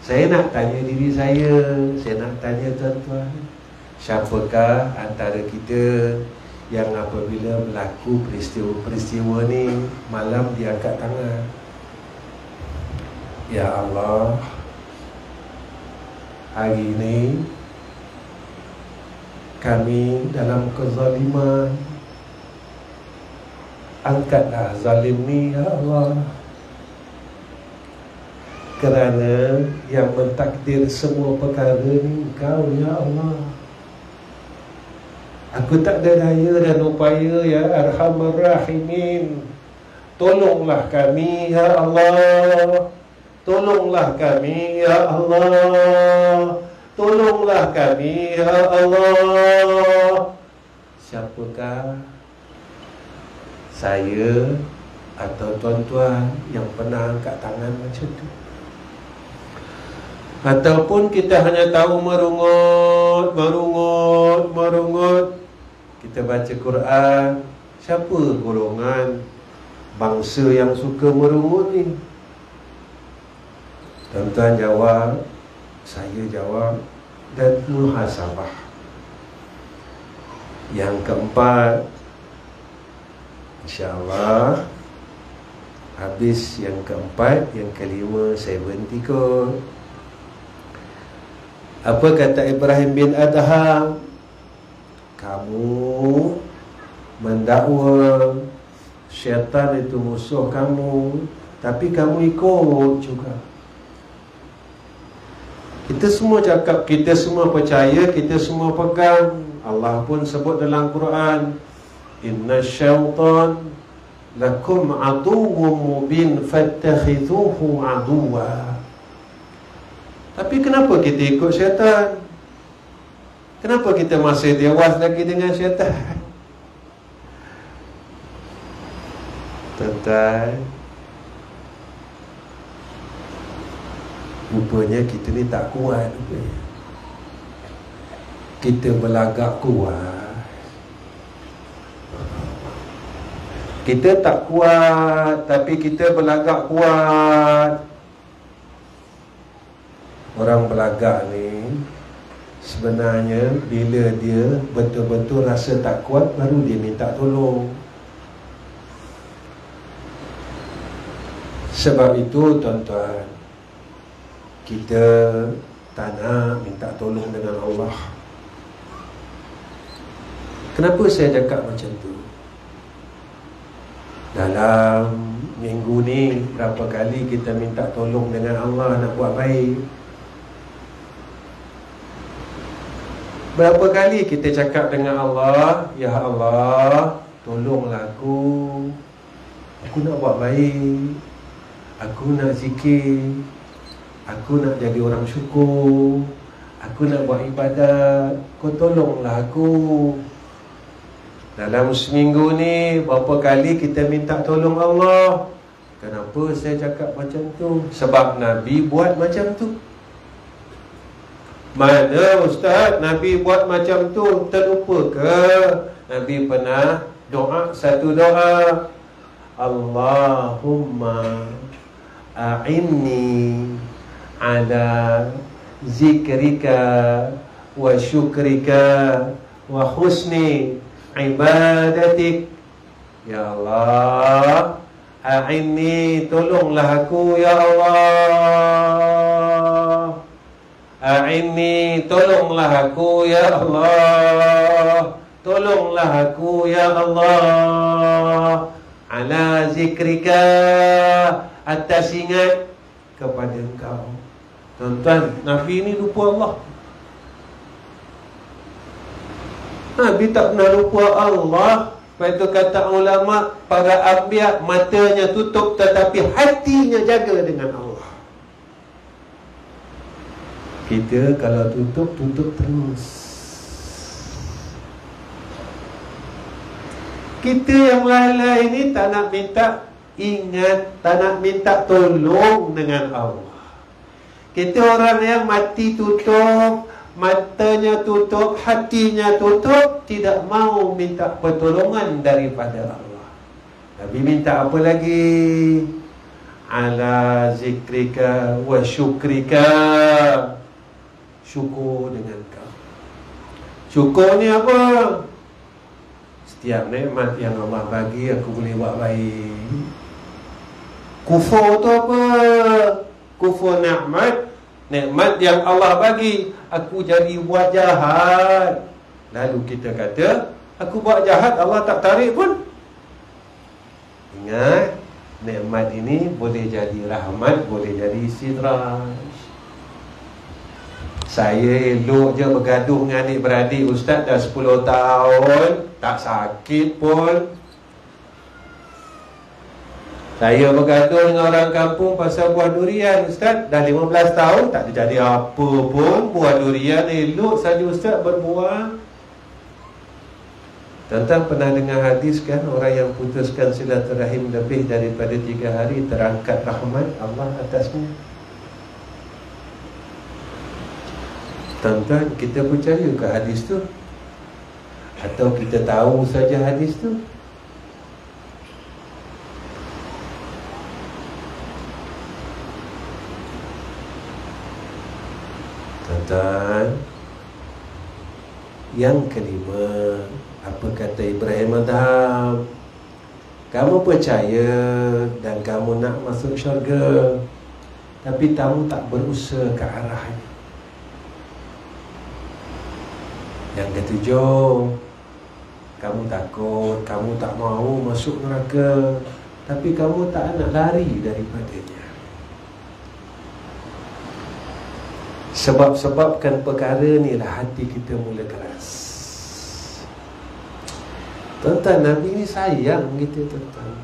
saya nak tanya diri saya nak tanya tuan-tuan, siapakah antara kita yang apabila berlaku peristiwa ni malam dia angkat tangan, ya Allah, hari ini kami dalam kezaliman, angkatlah zalim ni ya Allah, kerana yang mentakdir semua perkara ni Engkau ya Allah. Aku tak ada daya dan upaya ya Arhamar Rahimin. Tolonglah kami ya Allah. Tolonglah kami ya Allah. Tolonglah kami ya Allah. Siapakah saya atau tuan-tuan yang pernah angkat tangan macam tu? Ataupun kita hanya tahu merungut, kita baca Quran. Siapa golongan bangsa yang suka merungut ni? Tuan-tuan jawab, saya jawab, dan muhasabah. Yang keempat, InsyaAllah habis yang keempat, yang kelima saya berhenti kot. Apa kata Ibrahim bin Adham? Kamu mendakwa syaitan itu musuh kamu, tapi kamu ikut juga. Kita semua cakap, kita semua percaya, kita semua pegang. Allah pun sebut dalam Quran, inna syaitan lakum aduwwum mubin fattakhidhuhu aduwwa. Tapi kenapa kita ikut syaitan? Kenapa kita masih dewas lagi dengan syaitan? Tuan-tuan, rupanya kita ni tak kuat rupanya. Kita berlagak kuat, Kita tak kuat, tapi kita berlagak kuat. Orang berlagak ni sebenarnya bila dia betul-betul rasa tak kuat, baru dia minta tolong. Sebab itu tuan-tuan, kita tak nak minta tolong dengan Allah. Kenapa saya cakap macam tu? Dalam minggu ni berapa kali kita minta tolong dengan Allah nak buat baik? Berapa kali kita cakap dengan Allah, ya Allah, tolonglah aku nak buat baik, aku nak zikir, aku nak jadi orang syukur, aku nak buat ibadat, kau tolonglah aku. Dalam seminggu ni berapa kali kita minta tolong Allah? Kenapa saya cakap macam tu? Sebab Nabi buat macam tu. Mana Ustaz Nabi buat macam tu? Terlupa ke? Nabi pernah doa satu doa, Allahumma a'inni ala zikrika wa syukrika wa husni ibadatik. Ya Allah, a'inni, tolonglah aku ya Allah. A'inni, tolonglah aku ya Allah. Tolonglah aku ya Allah. Ala zikrika, atas ingat kepada engkau. Tuan-tuan, Nabi ni lupa Allah. Nabi tak pernah lupa Allah. Lepas itu kata ulama, para anbiya matanya tutup tetapi hatinya jaga dengan Allah. Kita kalau tutup, tutup terus. Kita yang lalai ni tak nak minta ingat, tak nak minta tolong dengan Allah. Kita orang yang mati tutup, matanya tutup, hatinya tutup, tidak mau minta pertolongan daripada Allah. Nabi minta apa lagi? Ala zikrika wa syukrika. Syukur dengan kau. Syukur ni apa? Setiap nikmat yang Allah bagi, aku boleh buat baik. Kufur tu apa? Kufur nikmat. Nikmat yang Allah bagi, aku jadi buat jahat. Lalu kita kata, aku buat jahat, Allah tak tarik pun. Ingat, nikmat ini boleh jadi rahmat, boleh jadi istidraj. Saya elok je bergaduh dengan adik-beradik Ustaz dah 10 tahun, tak sakit pun. Saya bergaduh dengan orang kampung pasal buah durian Ustaz, dah 15 tahun tak jadi apa pun. Buah durian elok saja Ustaz berbuah. Tuan-tuan pernah dengar hadis kan, orang yang putuskan silaturahim lebih daripada 3 hari terangkat rahmat Allah atasnya. Tuan-tuan, kita percaya ke hadis tu? Atau kita tahu saja hadis tu? Tuan-tuan, yang kelima, apa kata Ibrahim Adham? Kamu percaya dan kamu nak masuk syurga, tapi kamu tak berusaha ke arahnya. Yang ketujuh, kamu takut, kamu tak mahu masuk neraka, tapi kamu tak nak lari daripadanya. Sebab-sebabkan perkara ni lah hati kita mula keras. Tuan-tuan, Nabi ni sayang kita, tuan-tuan.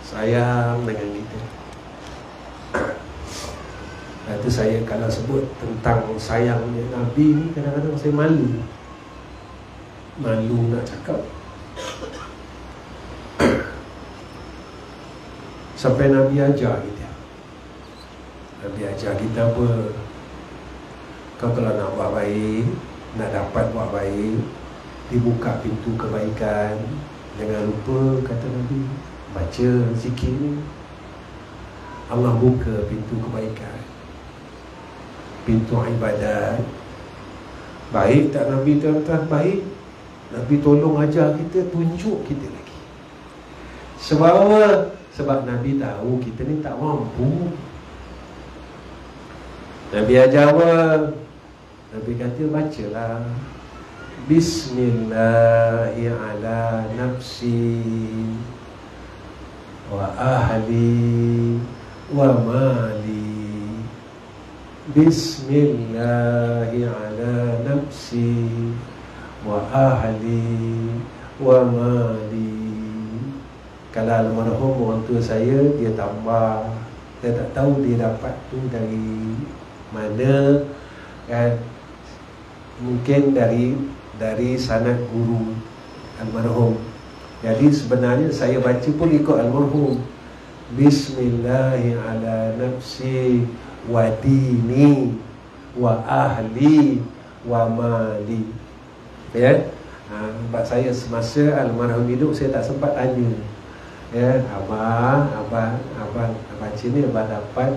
Sayang dengan kita. Itu saya kalau sebut tentang sayangnya Nabi ni, kadang-kadang saya malu. Malu nak cakap. Sampai Nabi ajar kita. Nabi ajar kita apa? Kau kalau nak buat baik, nak dapat buat baik, dibuka pintu kebaikan, Jangan lupa, kata Nabi, baca zikir ni. Allah buka pintu kebaikan, pintu ibadat. Baik tak Nabi tuan-tuan? Baik. Nabi tolong ajar kita, tunjuk kita lagi. Sebab apa? Sebab Nabi tahu kita ni tak mampu. Nabi ajar apa? Nabi kata bacalah Bismillahi ala nafsi wa ahli wa mali. Bismillahi ala nafsi wa ahli wa mali. Kalau almarhum orang tua saya, dia tambah, saya tak tahu dia dapat tu dari mana kan. Mungkin dari sanad guru almarhum. Jadi sebenarnya saya baca pun ikut almarhum. Bismillahi ala nafsi wa dini wa ahli wa mali. Ya. Sebab saya semasa almarhum hidup, saya tak sempat tanya. Ya, abang baca ni, abang dapat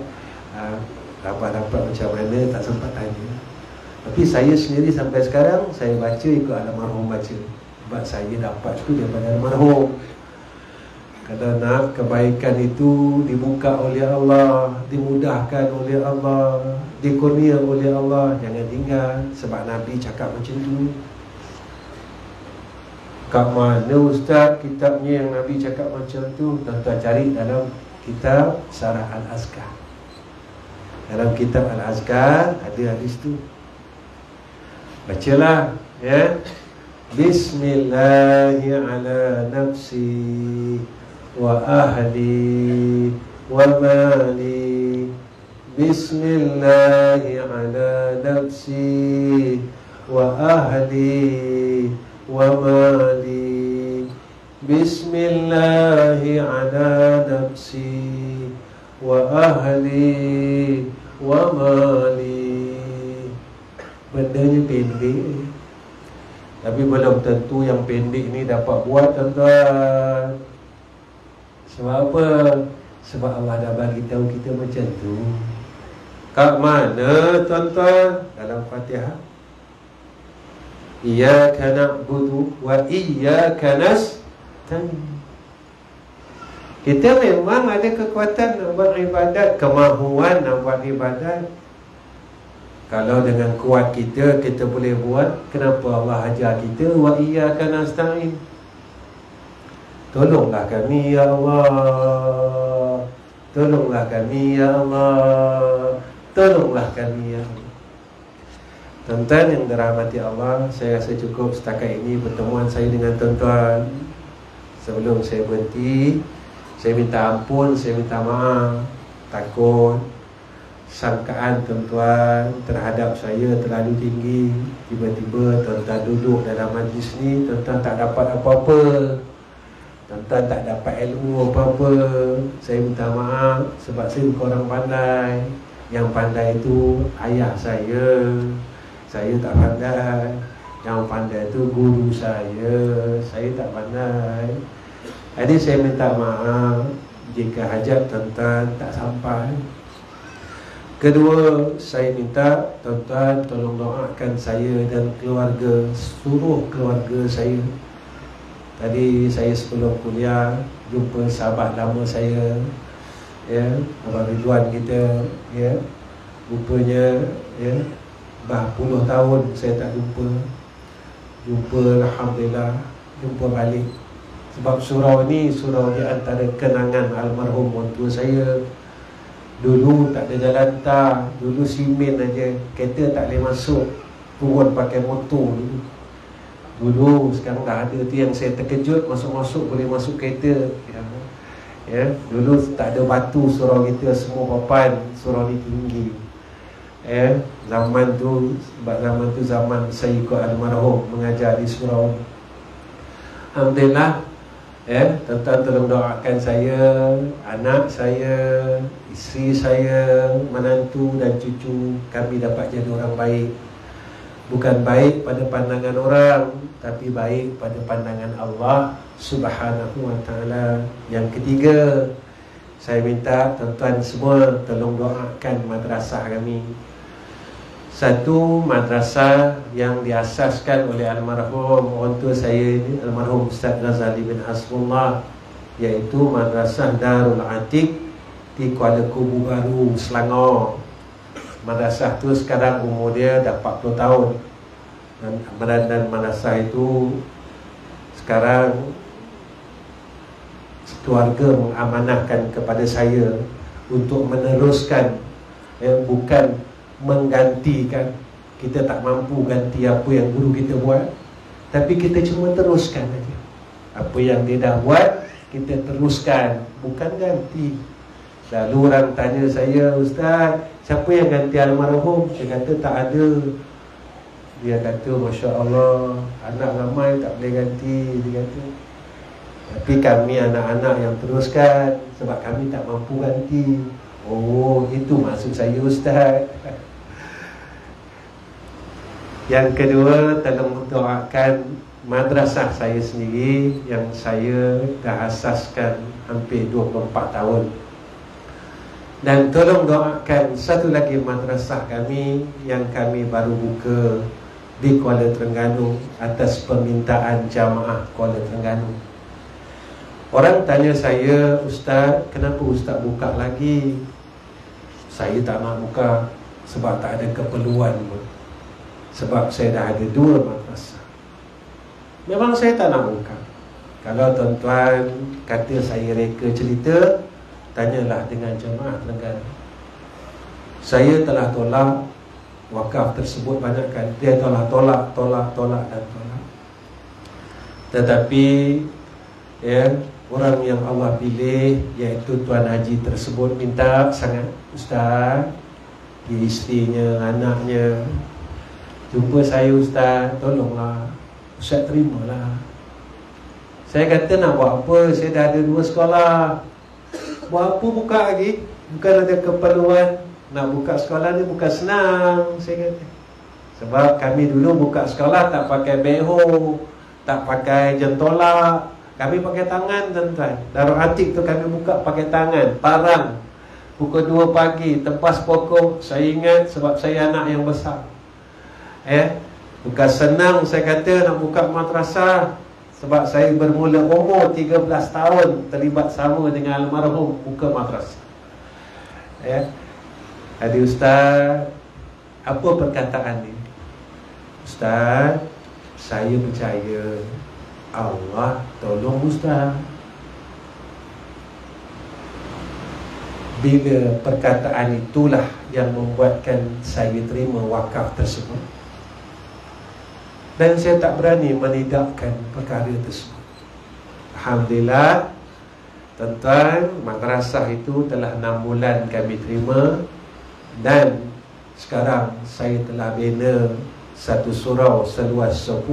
macam mana, tak sempat tanya. Tapi saya sendiri sampai sekarang saya baca ikut almarhum baca. Sebab saya dapat tu daripada almarhum. Kalau nak kebaikan itu dibuka oleh Allah, dimudahkan oleh Allah, dikurnia oleh Allah, jangan tinggal. Sebab Nabi cakap macam tu. Kat mana Ustaz kitabnya yang Nabi cakap macam tu? Tuan-tuan cari dalam kitab Syarah Al-Azkar. Dalam kitab Al-Azkar ada hadis tu. Bacalah, ya. Bismillahi ala nafsi wa ahli wa mali. Bismillahi ala nafsi wa ahli wa mali. Bismillahi ala nafsi wa ahli wa mali. Bendanya pendek, tapi belum tentu yang pendek ni dapat buat, tuan-tuan. Sebab apa? Sebab Allah dah bagi tahu kita macam tu. Kat mana, tuan-tuan? Dalam Fatihah. Iyyaka na'budu wa iyyaka nasta'in. Kita memang ada kekuatan nak buat ibadat, kemahuan nak buat ibadat. Kalau dengan kuat kita boleh buat, kenapa Allah ajar kita wa iyyaka nasta'in? Tolonglah kami ya Allah. Tolonglah kami ya Allah. Tolonglah kami ya Allah. Tuan-tuan yang dirahmati Allah, saya rasa cukup setakat ini pertemuan saya dengan tuan-tuan. Sebelum saya berhenti, saya minta ampun, saya minta maaf. Takut sangkaan tuan-tuan terhadap saya terlalu tinggi. Tiba-tiba tuan-tuan duduk dalam majlis ni, tuan-tuan tak dapat apa-apa, tuan-tuan tak dapat ilmu apa-apa. Saya minta maaf sebab saya bukan orang pandai. Yang pandai itu ayah saya. Saya tak pandai. Yang pandai itu guru saya tak pandai. Jadi saya minta maaf jika hajat tuan-tuan tak sampai. Kedua, saya minta tuan-tuan tolong doakan saya dan keluarga, seluruh keluarga saya. Tadi saya sebelum kuliah jumpa sahabat lama saya, ya, Abang Ridwan kita, ya. Rupanya, ya, puluh tahun saya tak jumpa. Alhamdulillah, jumpa balik. Sebab surau ni surau di antara kenangan almarhum orang tua saya. Dulu tak ada jalan tar, dulu simen aja, kereta tak boleh masuk, turun pakai motor dulu. Sekarang dah ada tu yang saya terkejut, masuk-masuk boleh masuk kereta, ya. Dulu tak ada batu surau kita, semua papan, surau ni tinggi, ya. Zaman tu, sebab zaman tu zaman saya ikut almarhum mengajar di surau. Alhamdulillah, ya, tuan-tuan tolong doakan saya, anak saya, isteri saya, menantu dan cucu kami dapat jadi orang baik. Bukan baik pada pandangan orang, tapi baik pada pandangan Allah Subhanahu wa ta'ala. Yang ketiga, saya minta tuan-tuan semua tolong doakan madrasah kami. Satu madrasah yang diasaskan oleh almarhum orang tua saya ini, almarhum Ustaz Ghazali bin Hasbullah, iaitu Madrasah Darul Atiq di Kuala Kubu Baru, Selangor. Madrasah tu sekarang umur dia dah 40 tahun. Dan madrasah itu sekarang keluarga mengamanahkan kepada saya untuk meneruskan, bukan menggantikan. Kita tak mampu ganti apa yang guru kita buat, tapi kita cuma teruskan aja. Apa yang dia dah buat, kita teruskan, bukan ganti. Lalu orang tanya saya, Ustaz, siapa yang ganti almarhum? Saya kata tak ada. Dia kata, Masya Allah, anak ramai tak boleh ganti. Dia kata, tapi kami anak-anak yang teruskan, sebab kami tak mampu ganti. Oh, itu maksud saya, Ustaz. Yang kedua, tolong doakan madrasah saya sendiri yang saya dah asaskan hampir 24 tahun. Dan tolong doakan satu lagi madrasah kami yang kami baru buka di Kuala Terengganu atas permintaan jamaah Kuala Terengganu. Orang tanya saya, Ustaz, kenapa Ustaz buka lagi? Saya tak nak buka sebab tak ada keperluan pun. Sebab saya dah ada 2 madrasah. Memang saya tak nak buka. Kalau tuan-tuan kata saya reka cerita, tanyalah dengan jemaah Terengganu. Saya telah tolak wakaf tersebut banyak kali. Dia telah tolak dan tolak. Tetapi orang yang Allah pilih, iaitu Tuan Haji tersebut, minta sangat, Ustaz, dia isterinya, anaknya, jumpa saya, Ustaz, tolonglah, Ustaz terimalah. Saya kata, nak buat apa? Saya dah ada 2 sekolah. Buat apa buka lagi? Bukan ada keperluan. Nak buka sekolah ni bukan senang, saya kata. Sebab kami dulu buka sekolah tak pakai beho, tak pakai jentolak. Kami pakai tangan, tuan-tuan. Darul Atiq tu kami buka pakai tangan, parang. Pukul 2 pagi, tempas pokok. Saya ingat sebab saya anak yang besar. Bukan senang saya kata nak buka madrasah. Sebab saya bermula umur 13 tahun terlibat sama dengan almarhum buka madrasah. Jadi Ustaz, apa perkataan ni? Ustaz, saya percaya Allah tolong Ustaz. Bila perkataan itulah yang membuatkan saya terima wakaf tersebut. Dan saya tak berani menidakkan perkara tersebut. Alhamdulillah, tuan-tuan, madrasah itu telah 6 bulan kami terima. Dan sekarang saya telah bina satu surau seluas 10,000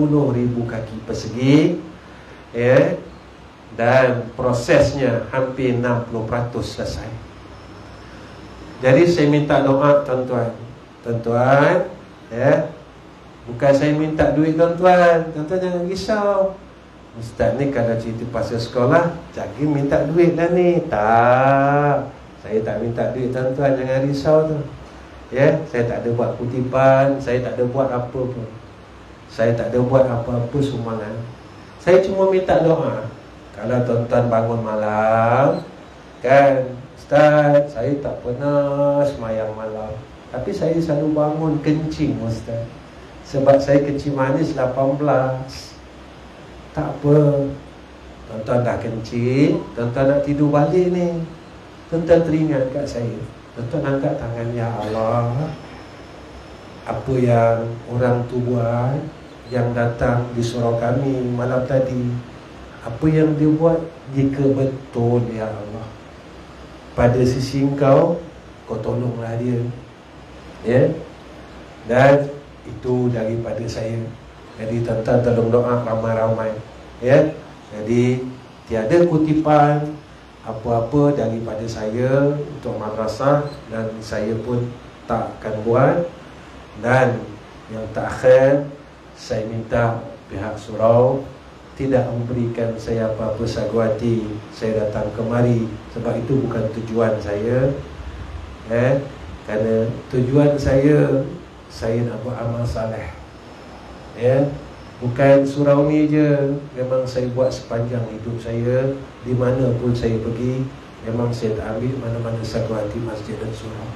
kaki persegi, dan prosesnya hampir 60% selesai. Jadi saya minta doa tuan-tuan. Tuan-tuan, bukan saya minta duit tuan-tuan. Tuan-tuan jangan risau. Ustaz ni kalau cerita pasal sekolah, jadi minta duit dah ni. Tak, saya tak minta duit tuan-tuan, jangan risau tu. Saya tak ada buat kutipan, saya tak ada buat apa pun. Saya tak ada buat apa-apa sumbangan. Saya cuma minta doa. Kalau tuan-tuan bangun malam, kan, Ustaz, saya tak pernah semayang malam, tapi saya selalu bangun kencing, Ustaz. Sebab saya kencing manis 18. Tak apa, tuan-tuan dah kencing, tuan-tuan nak tidur balik ni, tuan-tuan teringat kat saya. Tuan-tuan angkat tangan, ya Allah, apa yang orang tu buat, yang datang di surau kami malam tadi, apa yang dia buat, jika betul ya Allah, pada sisi Engkau, Kau tolonglah dia. Dan itu daripada saya. Jadi tuan-tuan tolong doa ramai-ramai. Jadi tiada kutipan apa-apa daripada saya untuk madrasah, dan saya pun tak akan buat. Dan yang terakhir, saya minta pihak surau tidak memberikan saya apa-apa sagawati. Saya datang kemari sebab itu bukan tujuan saya. Kerana tujuan saya nak buat amal saleh. Bukan surau ni je. Memang saya buat sepanjang hidup saya. Di mana pun saya pergi, memang saya tak ambil mana-mana sagawati masjid dan surau.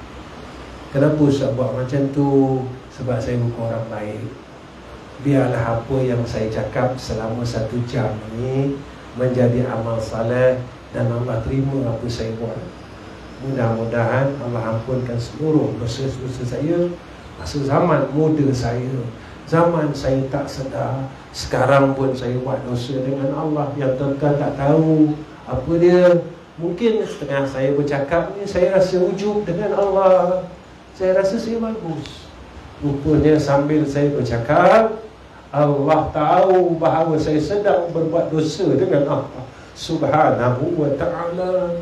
Kenapa saya buat macam tu? Sebab saya bukan orang baik. Biarlah apa yang saya cakap selama 1 jam ni menjadi amal saleh dan Allah terima apa saya buat. Mudah-mudahan Allah ampunkan seluruh dosa-dosa saya masa zaman muda saya, zaman saya tak sedar. Sekarang pun saya buat dosa dengan Allah yang tuan-tuan tak tahu apa dia. Mungkin setengah saya bercakap ni saya rasa ujub dengan Allah, saya rasa saya bagus. Rupanya sambil saya bercakap, Allah tahu bahawa saya sedang berbuat dosa dengan Allah Subhanahu wa ta'ala.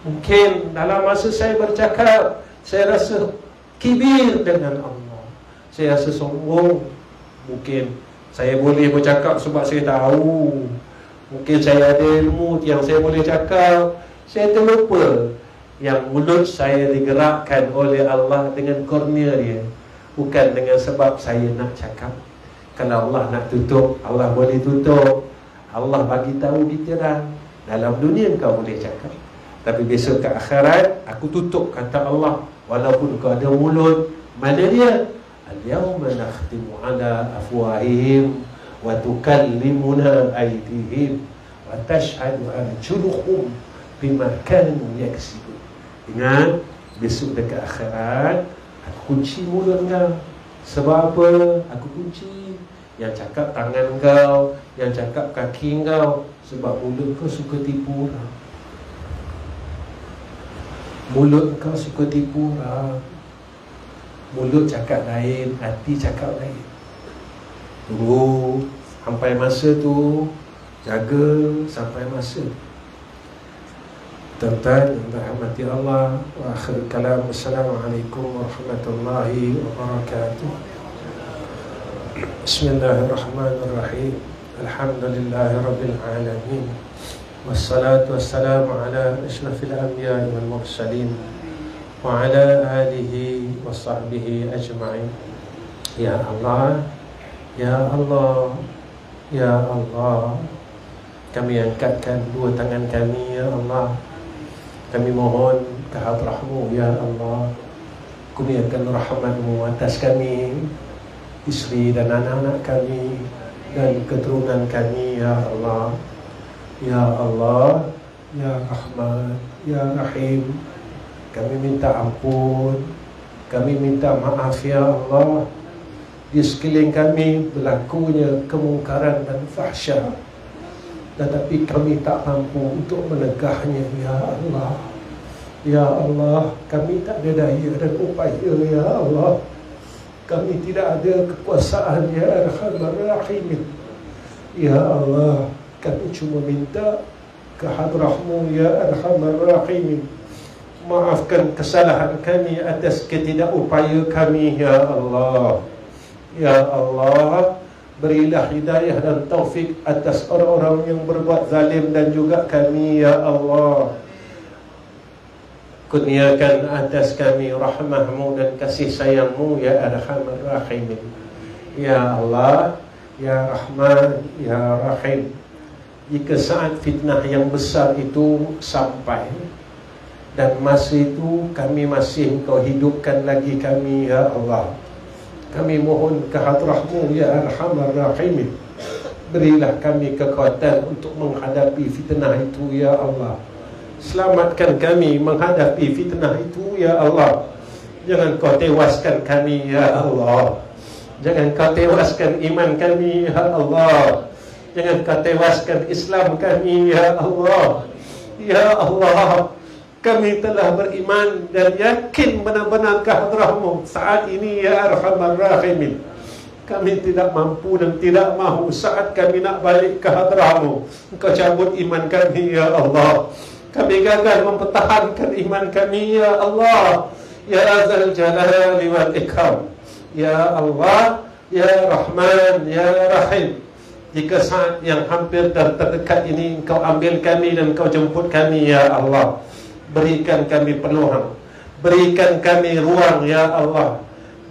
Mungkin dalam masa saya bercakap, saya rasa kibir dengan Allah, saya rasa sombong. Mungkin saya boleh bercakap sebab saya tahu, mungkin saya ada ilmu yang saya boleh cakap. Saya terlupa yang mulut saya digerakkan oleh Allah dengan kurnia dia, bukan dengan sebab saya nak cakap. Kalau Allah nak tutup, Allah boleh tutup. Allah bagi tahu kita dah, dalam dunia kau boleh cakap, tapi besok ke akhirat aku tutup, kata Allah. Walaupun kau ada mulut, mana dia? Al-yawma nakhtimu ala afwahihim wa tukallimuna aydihim wa tashhadu arjuluhum bima kanu yaksibun. Ingat, besok dekat akhirat aku kunci mulut kau. Sebab apa? Aku kunci. Yang cakap tangan kau, yang cakap kaki kau. Sebab mulut kau suka tipu orang. Mulut kau suka tipu orang. Mulut cakap lain, hati cakap lain. Tunggu sampai masa tu, jaga sampai masa. Tuan-tuan yang dirahmati Allah, wa akhir kalam, Assalamualaikum warahmatullahi wabarakatuh. Bismillahirrahmanirrahim. Alhamdulillahi rabbil alamin. Wassalatu wassalamu ala ashrafil anbiya'i wal mursalin wa ala alihi wa sahbihi ajma'in. Ya Allah, Ya Allah, Ya Allah, kami angkatkan dua tangan kami, Ya Allah. Kami mohon ke hadrah-Mu, Ya Allah. Kurniakan rahmat-Mu atas kami, isteri dan anak-anak kami, dan keturunan kami, Ya Allah. Ya Allah, Ya Rahman, Ya Rahim. Kami minta ampun, kami minta maaf, Ya Allah. Di sekeliling kami berlakunya kemungkaran dan fahsyah, tetapi kami tak mampu untuk menegahnya, Ya Allah. Ya Allah, kami tak ada daya dan upaya, Ya Allah. Kami tidak ada kekuasaan, Ya Arhamar Rahimin. Ya Allah, kami cuma minta ke hadrah-Mu, Ya Arhamar Rahimin. Maafkan kesalahan kami atas ketidakupaya kami, Ya Allah. Ya Allah, berilah hidayah dan taufik atas orang-orang yang berbuat zalim dan juga kami, Ya Allah. Kurniakan atas kami rahmah-Mu dan kasih sayang-Mu, Ya Arhamar Rahimin. Ya Allah, Ya Rahman, Ya Rahim. Jika saat fitnah yang besar itu sampai, dan masa itu kami masih Engkau hidupkan lagi kami, Ya Allah, kami mohon ke hadrah-Mu, Ya Arhamar Rahimin. Berilah kami kekuatan untuk menghadapi fitnah itu, Ya Allah. Selamatkan kami menghadapi fitnah itu, Ya Allah. Jangan Kau tewaskan kami, Ya Allah. Jangan Kau tewaskan iman kami, Ya Allah. Jangan Kau tewaskan Islam kami, Ya Allah. Ya Allah, kami telah beriman dan yakin benar-benar ke hadrah-Mu saat ini, Ya Arhamar Rahimin. Kami tidak mampu dan tidak mahu saat kami nak balik ke hadrah-Mu Engkau cabut iman kami, Ya Allah. Kami gagal mempertahankan iman kami, Ya Allah. Ya Azal Jalali wal Ikram. Ya Allah, Ya Rahman, Ya Rahim. Jika saat yang hampir dan terdekat ini Engkau ambil kami dan Engkau jemput kami, ya Allah. Berikan kami peluang, berikan kami ruang, ya Allah.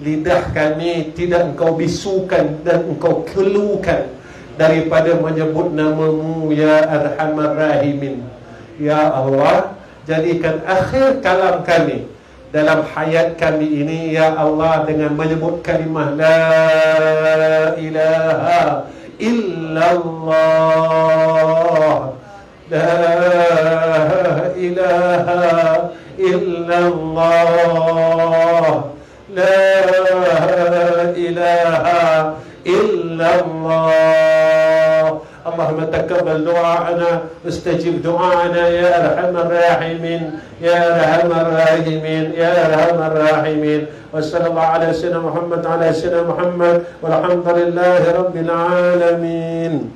Lidah kami tidak Engkau bisukan dan Engkau keluhkan daripada menyebut nama-Mu, ya Arhamar Rahimin. Ya Allah, jadikan akhir kalam kami dalam hayat kami ini, ya Allah, dengan menyebut kalimah La ilaha illallah, La ilaha illallah, La ilaha illallah. Allahumma taqabbal du'ana wastajib du'ana ya arhamar rahimin, ya arhamar rahimin, ya arhamar rahimin. Wassallallahu ala sayyidina Muhammad, ala sayyidina Muhammad, walhamdulillahi rabbil alamin.